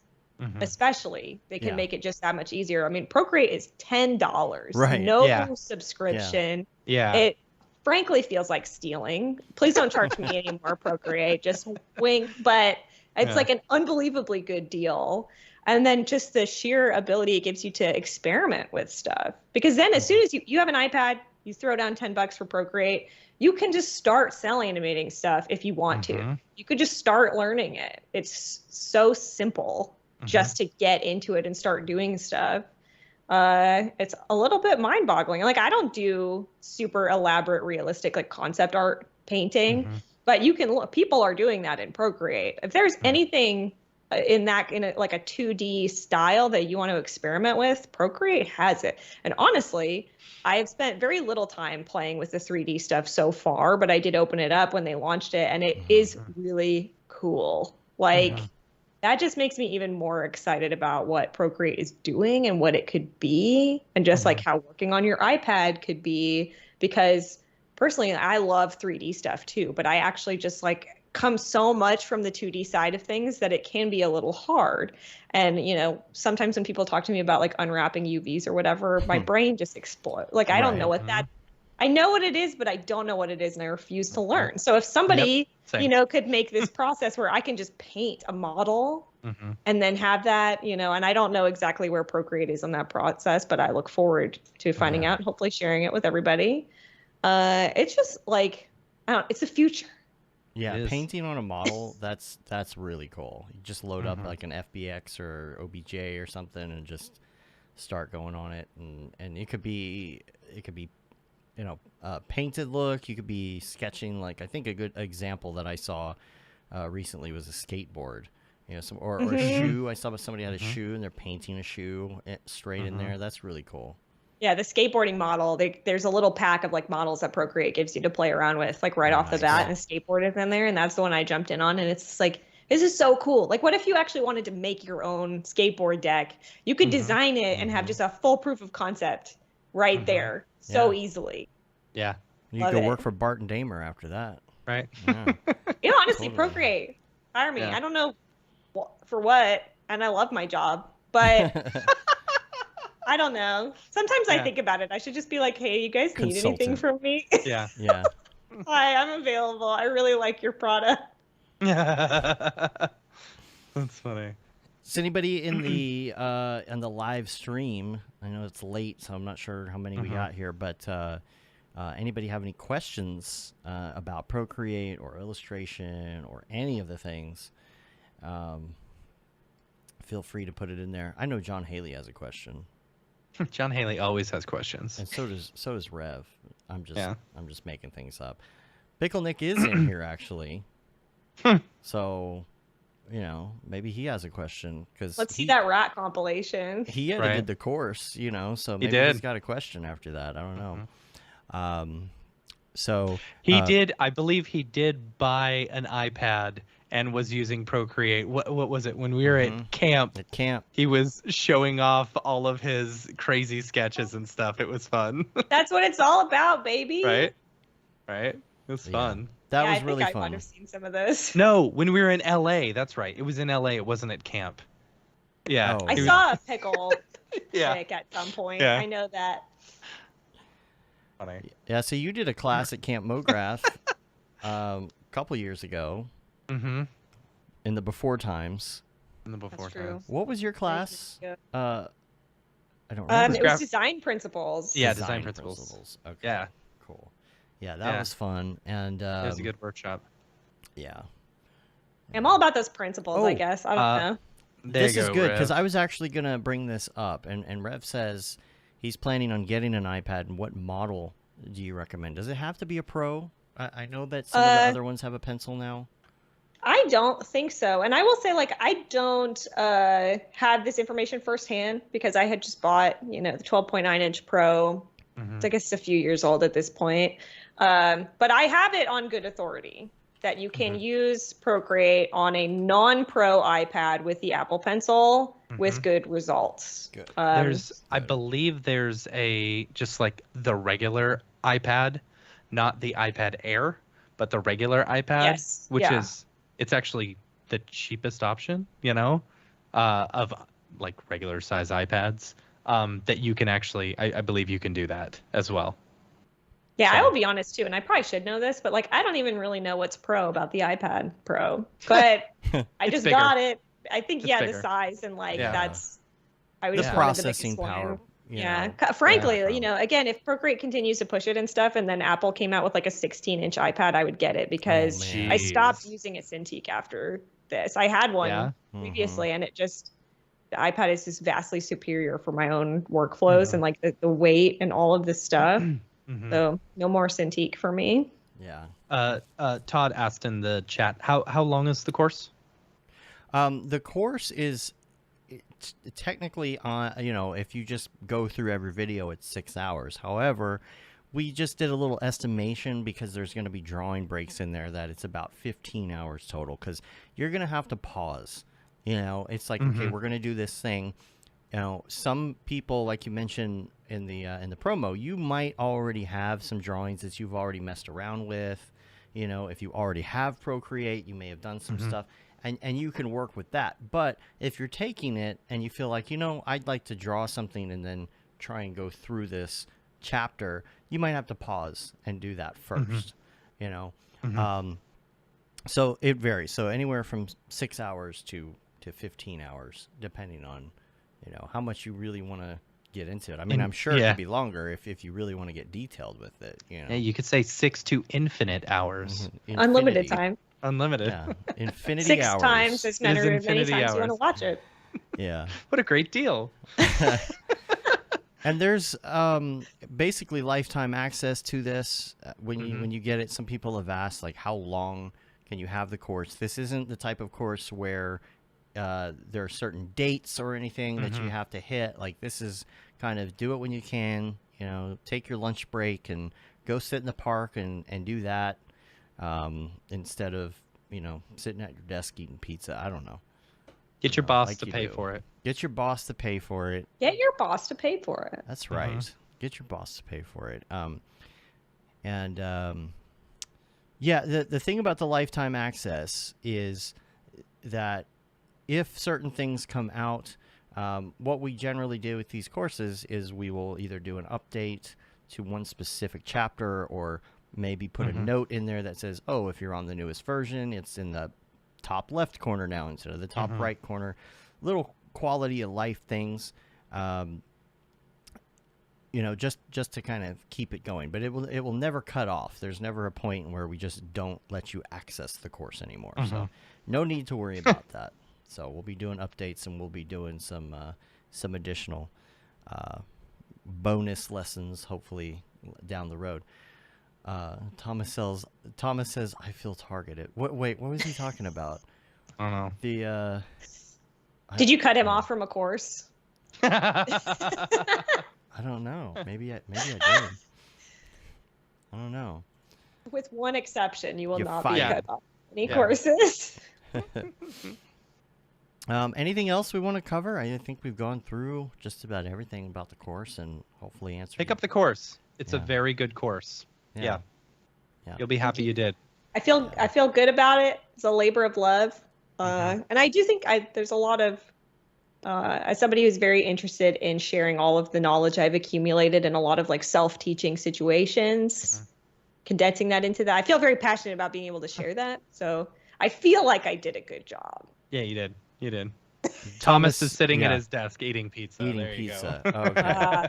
especially, they can make it just that much easier. I mean, Procreate is $10. Right. No Yeah. subscription. Yeah. It frankly feels like stealing. Please don't charge me anymore, Procreate. Just wink. But it's like an unbelievably good deal. And then just the sheer ability it gives you to experiment with stuff. Because then as soon as you have an iPad, you throw down $10 for Procreate, you can just start cell animating stuff if you want to. You could just start learning it. It's so simple just to get into it and start doing stuff. It's a little bit mind-boggling. Like, I don't do super elaborate, realistic, like concept art painting, but you can look, people are doing that in Procreate. If there's anything in like a 2D style that you want to experiment with, Procreate has it. And honestly, I have spent very little time playing with the 3D stuff so far, but I did open it up when they launched it, and it is really cool. Like, that just makes me even more excited about what Procreate is doing and what it could be, and just like how working on your iPad could be. Because personally, I love 3D stuff too, but I actually just like come so much from the 2D side of things that it can be a little hard. And, you know, sometimes when people talk to me about like unwrapping UVs or whatever, my brain just explodes. Like, I don't know what that, I know what it is, but I don't know what it is, and I refuse to learn. So if somebody, you know, could make this process where I can just paint a model and then have that, you know, and I don't know exactly where Procreate is on that process, but I look forward to finding out, and hopefully sharing it with everybody. It's just like, I don't, it's the future. Yeah, painting on a model, that's really cool. You just load up like an FBX or OBJ or something and just start going on it, and it could be you know, painted look. You could be sketching, like, I think a good example that I saw recently was a skateboard, you know, or a shoe. I saw somebody had a shoe and they're painting a shoe straight in there. That's really cool. Yeah, the skateboarding model, there's a little pack of like models that Procreate gives you to play around with, like right off the bat, and a skateboard is in there, and that's the one I jumped in on, and it's like, this is so cool. Like, what if you actually wanted to make your own skateboard deck? You could design it and have just a full proof of concept right there so easily. Yeah. You could go work for Bart and Damer after that. Right. Yeah. You know, honestly, Procreate, hire me. Yeah. I don't know for what, and I love my job, but I don't know. Sometimes I think about it. I should just be like, hey, you guys need anything from me? Yeah. Yeah. Hi, I'm available. I really like your product. That's funny. Is anybody in the live stream? I know it's late, so I'm not sure how many we got here, but anybody have any questions about Procreate or illustration or any of the things? Feel free to put it in there. I know John Haley has a question. John Haley always has questions, and so does Rev. I'm just making things up. Pickle Nick is in here actually, so you know, maybe he has a question, because let's see that rat compilation. He edited the course, you know, so maybe he's got a question after that. I don't know. So he did. I believe he did buy an iPad and was using Procreate. What was it, when we were at camp? At camp, he was showing off all of his crazy sketches and stuff. It was fun. That's what it's all about, baby. Right. It was fun. That was really fun. I might have seen some of those. No, when we were in LA. That's right. It was in LA. It wasn't at camp. Yeah. I saw a pickle pick at some point. Yeah. I know that. Funny. Yeah, so you did a class at Camp Mograph a couple years ago. In the before times. What was your class? I don't remember. It was design principles. Yeah, design principles. Okay. Yeah. Cool. Yeah, that was fun, and it was a good workshop. Yeah. I'm all about those principles, I guess. I don't know. This is good, because I was actually gonna bring this up, and Rev says he's planning on getting an iPad. And what model do you recommend? Does it have to be a Pro? I know that some of the other ones have a pencil now. I don't think so. And I will say, like, I don't have this information firsthand, because I had just bought, you know, the 12.9-inch Pro. It's, I guess, a few years old at this point. But I have it on good authority that you can use Procreate on a non-Pro iPad with the Apple Pencil with good results. Good. I believe there's just like the regular iPad, not the iPad Air, but the regular iPad, which is, it's actually the cheapest option, you know, of like regular size iPads, that you can actually, I believe you can do that as well. Yeah, so. I will be honest too, and I probably should know this, but like, I don't even really know what's Pro about the iPad Pro, but I just got it. I think, the size, and like, that's, I would just wanted the biggest power. Yeah. Frankly, you know, again, if Procreate continues to push it and stuff, and then Apple came out with like a 16-inch iPad, I would get it, because I stopped using a Cintiq after this. I had one previously, and it just, the iPad is just vastly superior for my own workflows and like the weight and all of this stuff. So no more Cintiq for me. Yeah. Todd asked in the chat, how long is the course? The course is technically you know, if you just go through every video, it's 6 hours. However, we just did a little estimation, because there's going to be drawing breaks in there, that it's about 15 hours total, because you're going to have to pause. You know, it's like, okay, we're going to do this thing. You know, some people, like you mentioned in the promo, you might already have some drawings that you've already messed around with. You know, if you already have Procreate, you may have done some stuff, and you can work with that. But if you're taking it and you feel like, you know, I'd like to draw something and then try and go through this chapter, you might have to pause and do that first. You know, so it varies. So anywhere from 6 hours to to 15 hours, depending on, how much you really want to get into it. I mean, I'm sure it yeah. could be longer if you really want to get detailed with it. Yeah, you could say 6 to infinite hours. Unlimited time. Unlimited. Yeah, infinity 6 hours. times as many times infinity you want to hours. watch it. Yeah. What a great deal. And there's basically lifetime access to this. When you get it, some people have asked, like, how long can you have the course? This isn't the type of course where there are certain dates or anything that you have to hit. Like, this is kind of do it when you can, take your lunch break and go sit in the park and do that instead of, sitting at your desk eating pizza. I don't know. Get your boss like to you pay do. for it. Get your boss to pay for it. Get your boss to pay for it. That's right. Get your boss to pay for it. Yeah, the thing about the lifetime access is that if certain things come out, what we generally do with these courses is we will either do an update to one specific chapter or maybe put a note in there that says, oh, if you're on the newest version, it's in the top left corner now instead of the top right corner. Little quality of life things, just to kind of keep it going. But it will never cut off. There's never a point where we just don't let you access the course anymore. So no need to worry about that. So we'll be doing updates and we'll be doing some additional bonus lessons hopefully down the road. Thomas says, I feel targeted. Wait, what was he talking about? I don't know. Did you cut him off from a course? I don't know. Maybe I did. I don't know. With one exception, you will You not fight. be cut off any courses. Anything else we want to cover? I think we've gone through just about everything about the course and hopefully answered. Pick up the course. It's a Yeah. very good course. Yeah. You'll be happy you did. I feel good about it. It's a labor of love, and I do think there's a lot of as somebody who's very interested in sharing all of the knowledge I've accumulated in a lot of like self-teaching situations, condensing that into that. I feel very passionate about being able to share that. So I feel like I did a good job. Yeah, you did. You did. Thomas is sitting at yeah. his desk eating pizza. Eating there pizza. You go. Okay.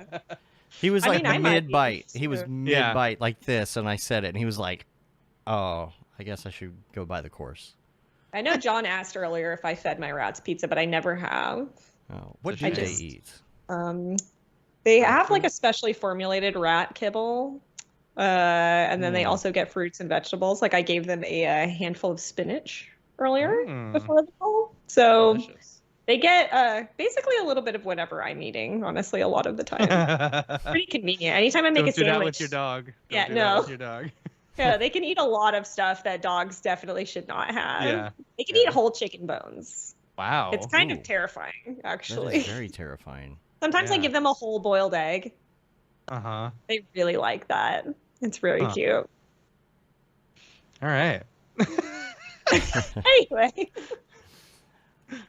He was I like mean, I might mid-bite. be, He was too. mid-bite like this, and I said it, and he was like, oh, I guess I should go buy the course. I know John asked earlier if I fed my rats pizza, but I never have. Oh, what I do they just- eat? They have like a specially formulated rat kibble, and then they also get fruits and vegetables. Like I gave them a handful of spinach earlier before the call, so Delicious. they get basically a little bit of whatever I'm eating. Honestly, a lot of the time, pretty convenient. Anytime I make Don't a do that sandwich, with your dog. Don't Yeah, do that no. with your dog. yeah, they can eat a lot of stuff that dogs definitely should not have. Yeah. They can eat whole chicken bones. Wow. It's kind Ooh. of terrifying, That actually. is very terrifying. Sometimes I Yeah. give them a whole boiled egg. Uh-huh. They really like that. It's really Huh. cute. All right. Anyway,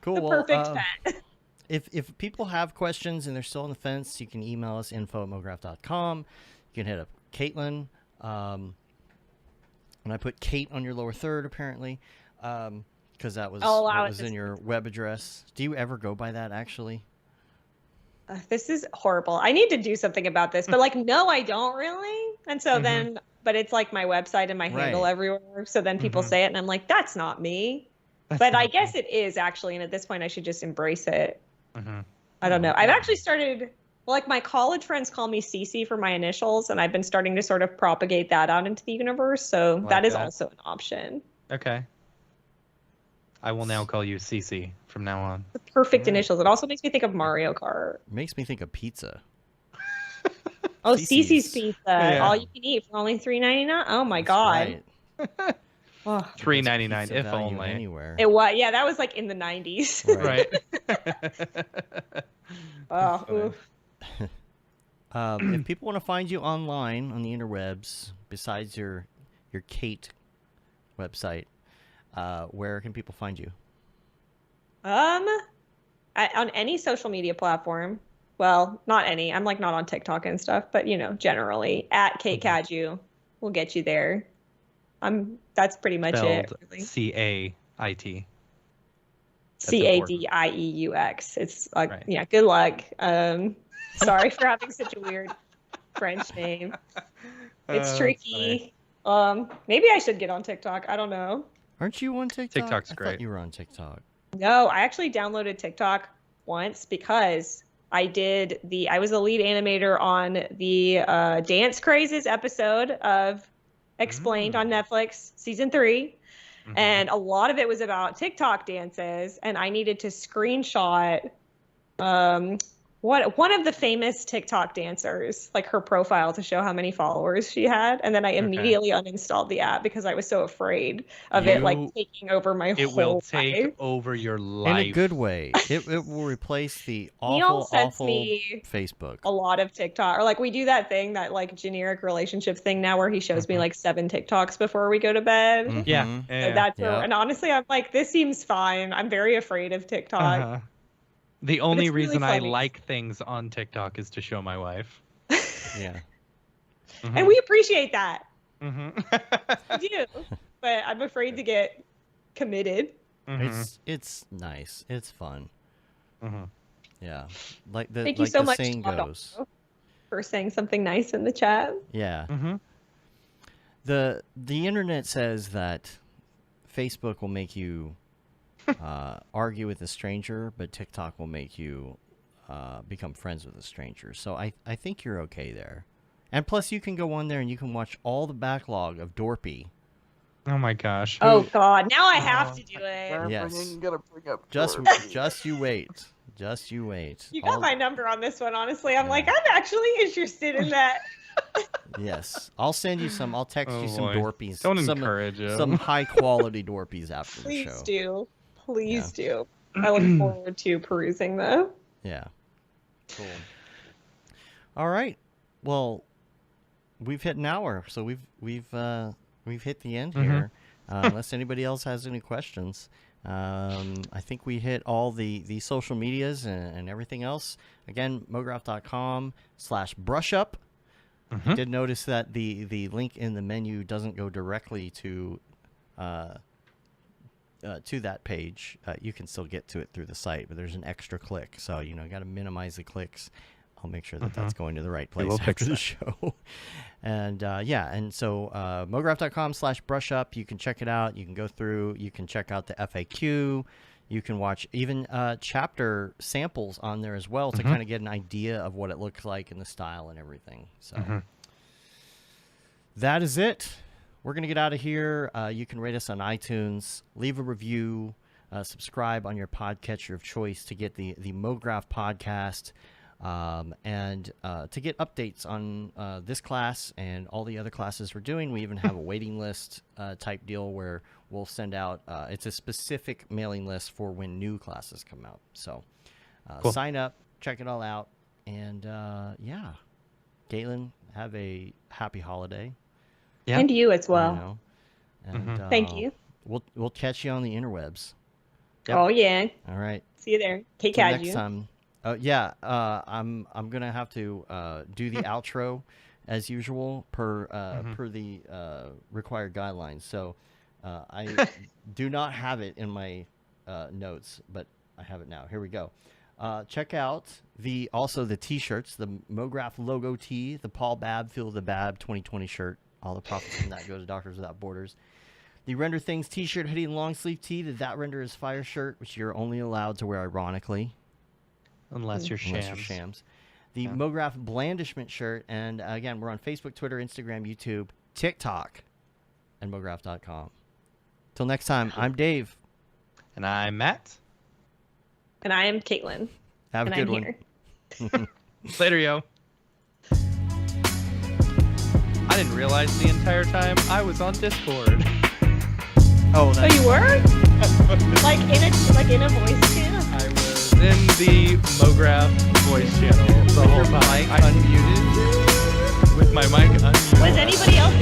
Cool. the well, perfect pet. If people have questions and they're still on the fence, you can email us info@mograph.com. You can hit up Caitlin. And I put Kate on your lower third, apparently, because that was I'll allow what it was this in your web address. Do you ever go by that, actually? This is horrible. I need to do something about this, but like, no, I don't really. And so then, but it's like my website and my handle Right. everywhere. So then people say it, and I'm like, that's not me. But I guess it is actually, and at this point, I should just embrace it. I don't know. I've actually started. Like my college friends call me Cece for my initials, and I've been starting to sort of propagate that out into the universe. So Like that is that. also an option. Okay. I will now call you Cece from now on. The perfect initials. It also makes me think of Mario Kart. Makes me think of pizza. Oh, Cece's. Cece's Pizza. Yeah. All you can eat for only $3.99. Oh my That's god. right. Oh, $3.99 Pizza if value only. Anywhere. it was. Yeah, that was like in the 90s. Right. Right. Oh, Funny. oof. If people want to find you online on the interwebs, besides your Kate website, where can people find you? On any social media platform. Well, not any. I'm like not on TikTok and stuff, but generally at Kate Cadieux will get you there. That's pretty much it. Spelled Really. C-A-I-T. Cadieux. It's like, Right. yeah, good luck. Sorry for having such a weird French name. It's tricky. Maybe I should get on TikTok. I don't know. Aren't you on TikTok? TikTok's I great. thought you were on TikTok. No, I actually downloaded TikTok once because I was the lead animator on the Dance Crazes episode of Explained on Netflix, season 3. Mm-hmm. And a lot of it was about TikTok dances, and I needed to screenshot one of the famous TikTok dancers, like her profile, to show how many followers she had, and then I immediately uninstalled the app because I was so afraid of it like taking over my whole life. It will take over your life In a good way. It will replace the Neil sends awful me Facebook. a lot of TikTok, or like we do that thing, that like generic relationship thing now, where he shows me like 7 TikToks before we go to bed. Mhm. Yeah. So that's and honestly, I'm like, this seems fine. I'm very afraid of TikTok. The only really reason I funny. like things on TikTok is to show my wife. Yeah. And we appreciate that. Mm-hmm. We do. But I'm afraid to get committed. It's nice. It's fun. Mm-hmm. Yeah. Like the Thank you so the much, saying Todd, goes. also, for saying something nice in the chat. Yeah. Mm-hmm. The internet says that Facebook will make you argue with a stranger, but TikTok will make you become friends with a stranger. So I think you're okay there. And plus, you can go on there and you can watch all the backlog of Dorpy. Oh my gosh. Oh God! Now I have to do it. Yes. Gonna bring up Just you wait. Just you wait. You got my number on this one. Honestly, I'm like, I'm actually interested in that. Yes. I'll send you some. I'll text you some boy. Dorpies. Don't some, encourage him. some high quality Dorpies after the Please show. do. Please do. I look forward to perusing them. Yeah. Cool. All right. Well, we've hit an hour, so we've hit the end here. Unless anybody else has any questions, I think we hit all the social medias and everything else. Again, mograph.com/brushup. I did notice that the link in the menu doesn't go directly to that page. You can still get to it through the site, but there's an extra click. So, you got to minimize the clicks. I'll make sure that that's going to the right place after the show. And so mograph.com/brushup. You can check it out. You can go through. You can check out the FAQ. You can watch even chapter samples on there as well to kind of get an idea of what it looks like and the style and everything. So that is it. We're going to get out of here. You can rate us on iTunes, leave a review, subscribe on your podcatcher of choice to get the Mograph podcast, and to get updates on this class and all the other classes we're doing. We even have a waiting list type deal where we'll send out, it's a specific mailing list for when new classes come out. So Cool. Sign up, check it all out, and Caitlin, have a happy holiday. Yeah. And you as well. And, Thank you. We'll catch you on the interwebs. Yep. Oh yeah. All right. See you there. Kate Till next Cadieux. time. I'm gonna have to do the outro as usual per the required guidelines. So I do not have it in my notes, but I have it now. Here we go. Check out also the T-shirts, the Mograph logo tee, the Paul Babb Feel the Bab 2020 shirt. All the profits from that go to Doctors Without Borders. The Render Things T-shirt, hoodie, and long sleeve tee. The That Render is Fire shirt, which you're only allowed to wear ironically. Unless you're shams. The Mograph Blandishment shirt. And again, we're on Facebook, Twitter, Instagram, YouTube, TikTok, and Mograph.com. Till next time, I'm Dave. And I'm Matt. And I am Caitlin. Have and a good I'm one. here. Later, yo. I didn't realize the entire time I was on Discord. Oh, Oh, that's you were? like in a voice channel? I was in the Mograph voice channel the whole time. mic unmuted. With my mic unmuted. Was anybody else in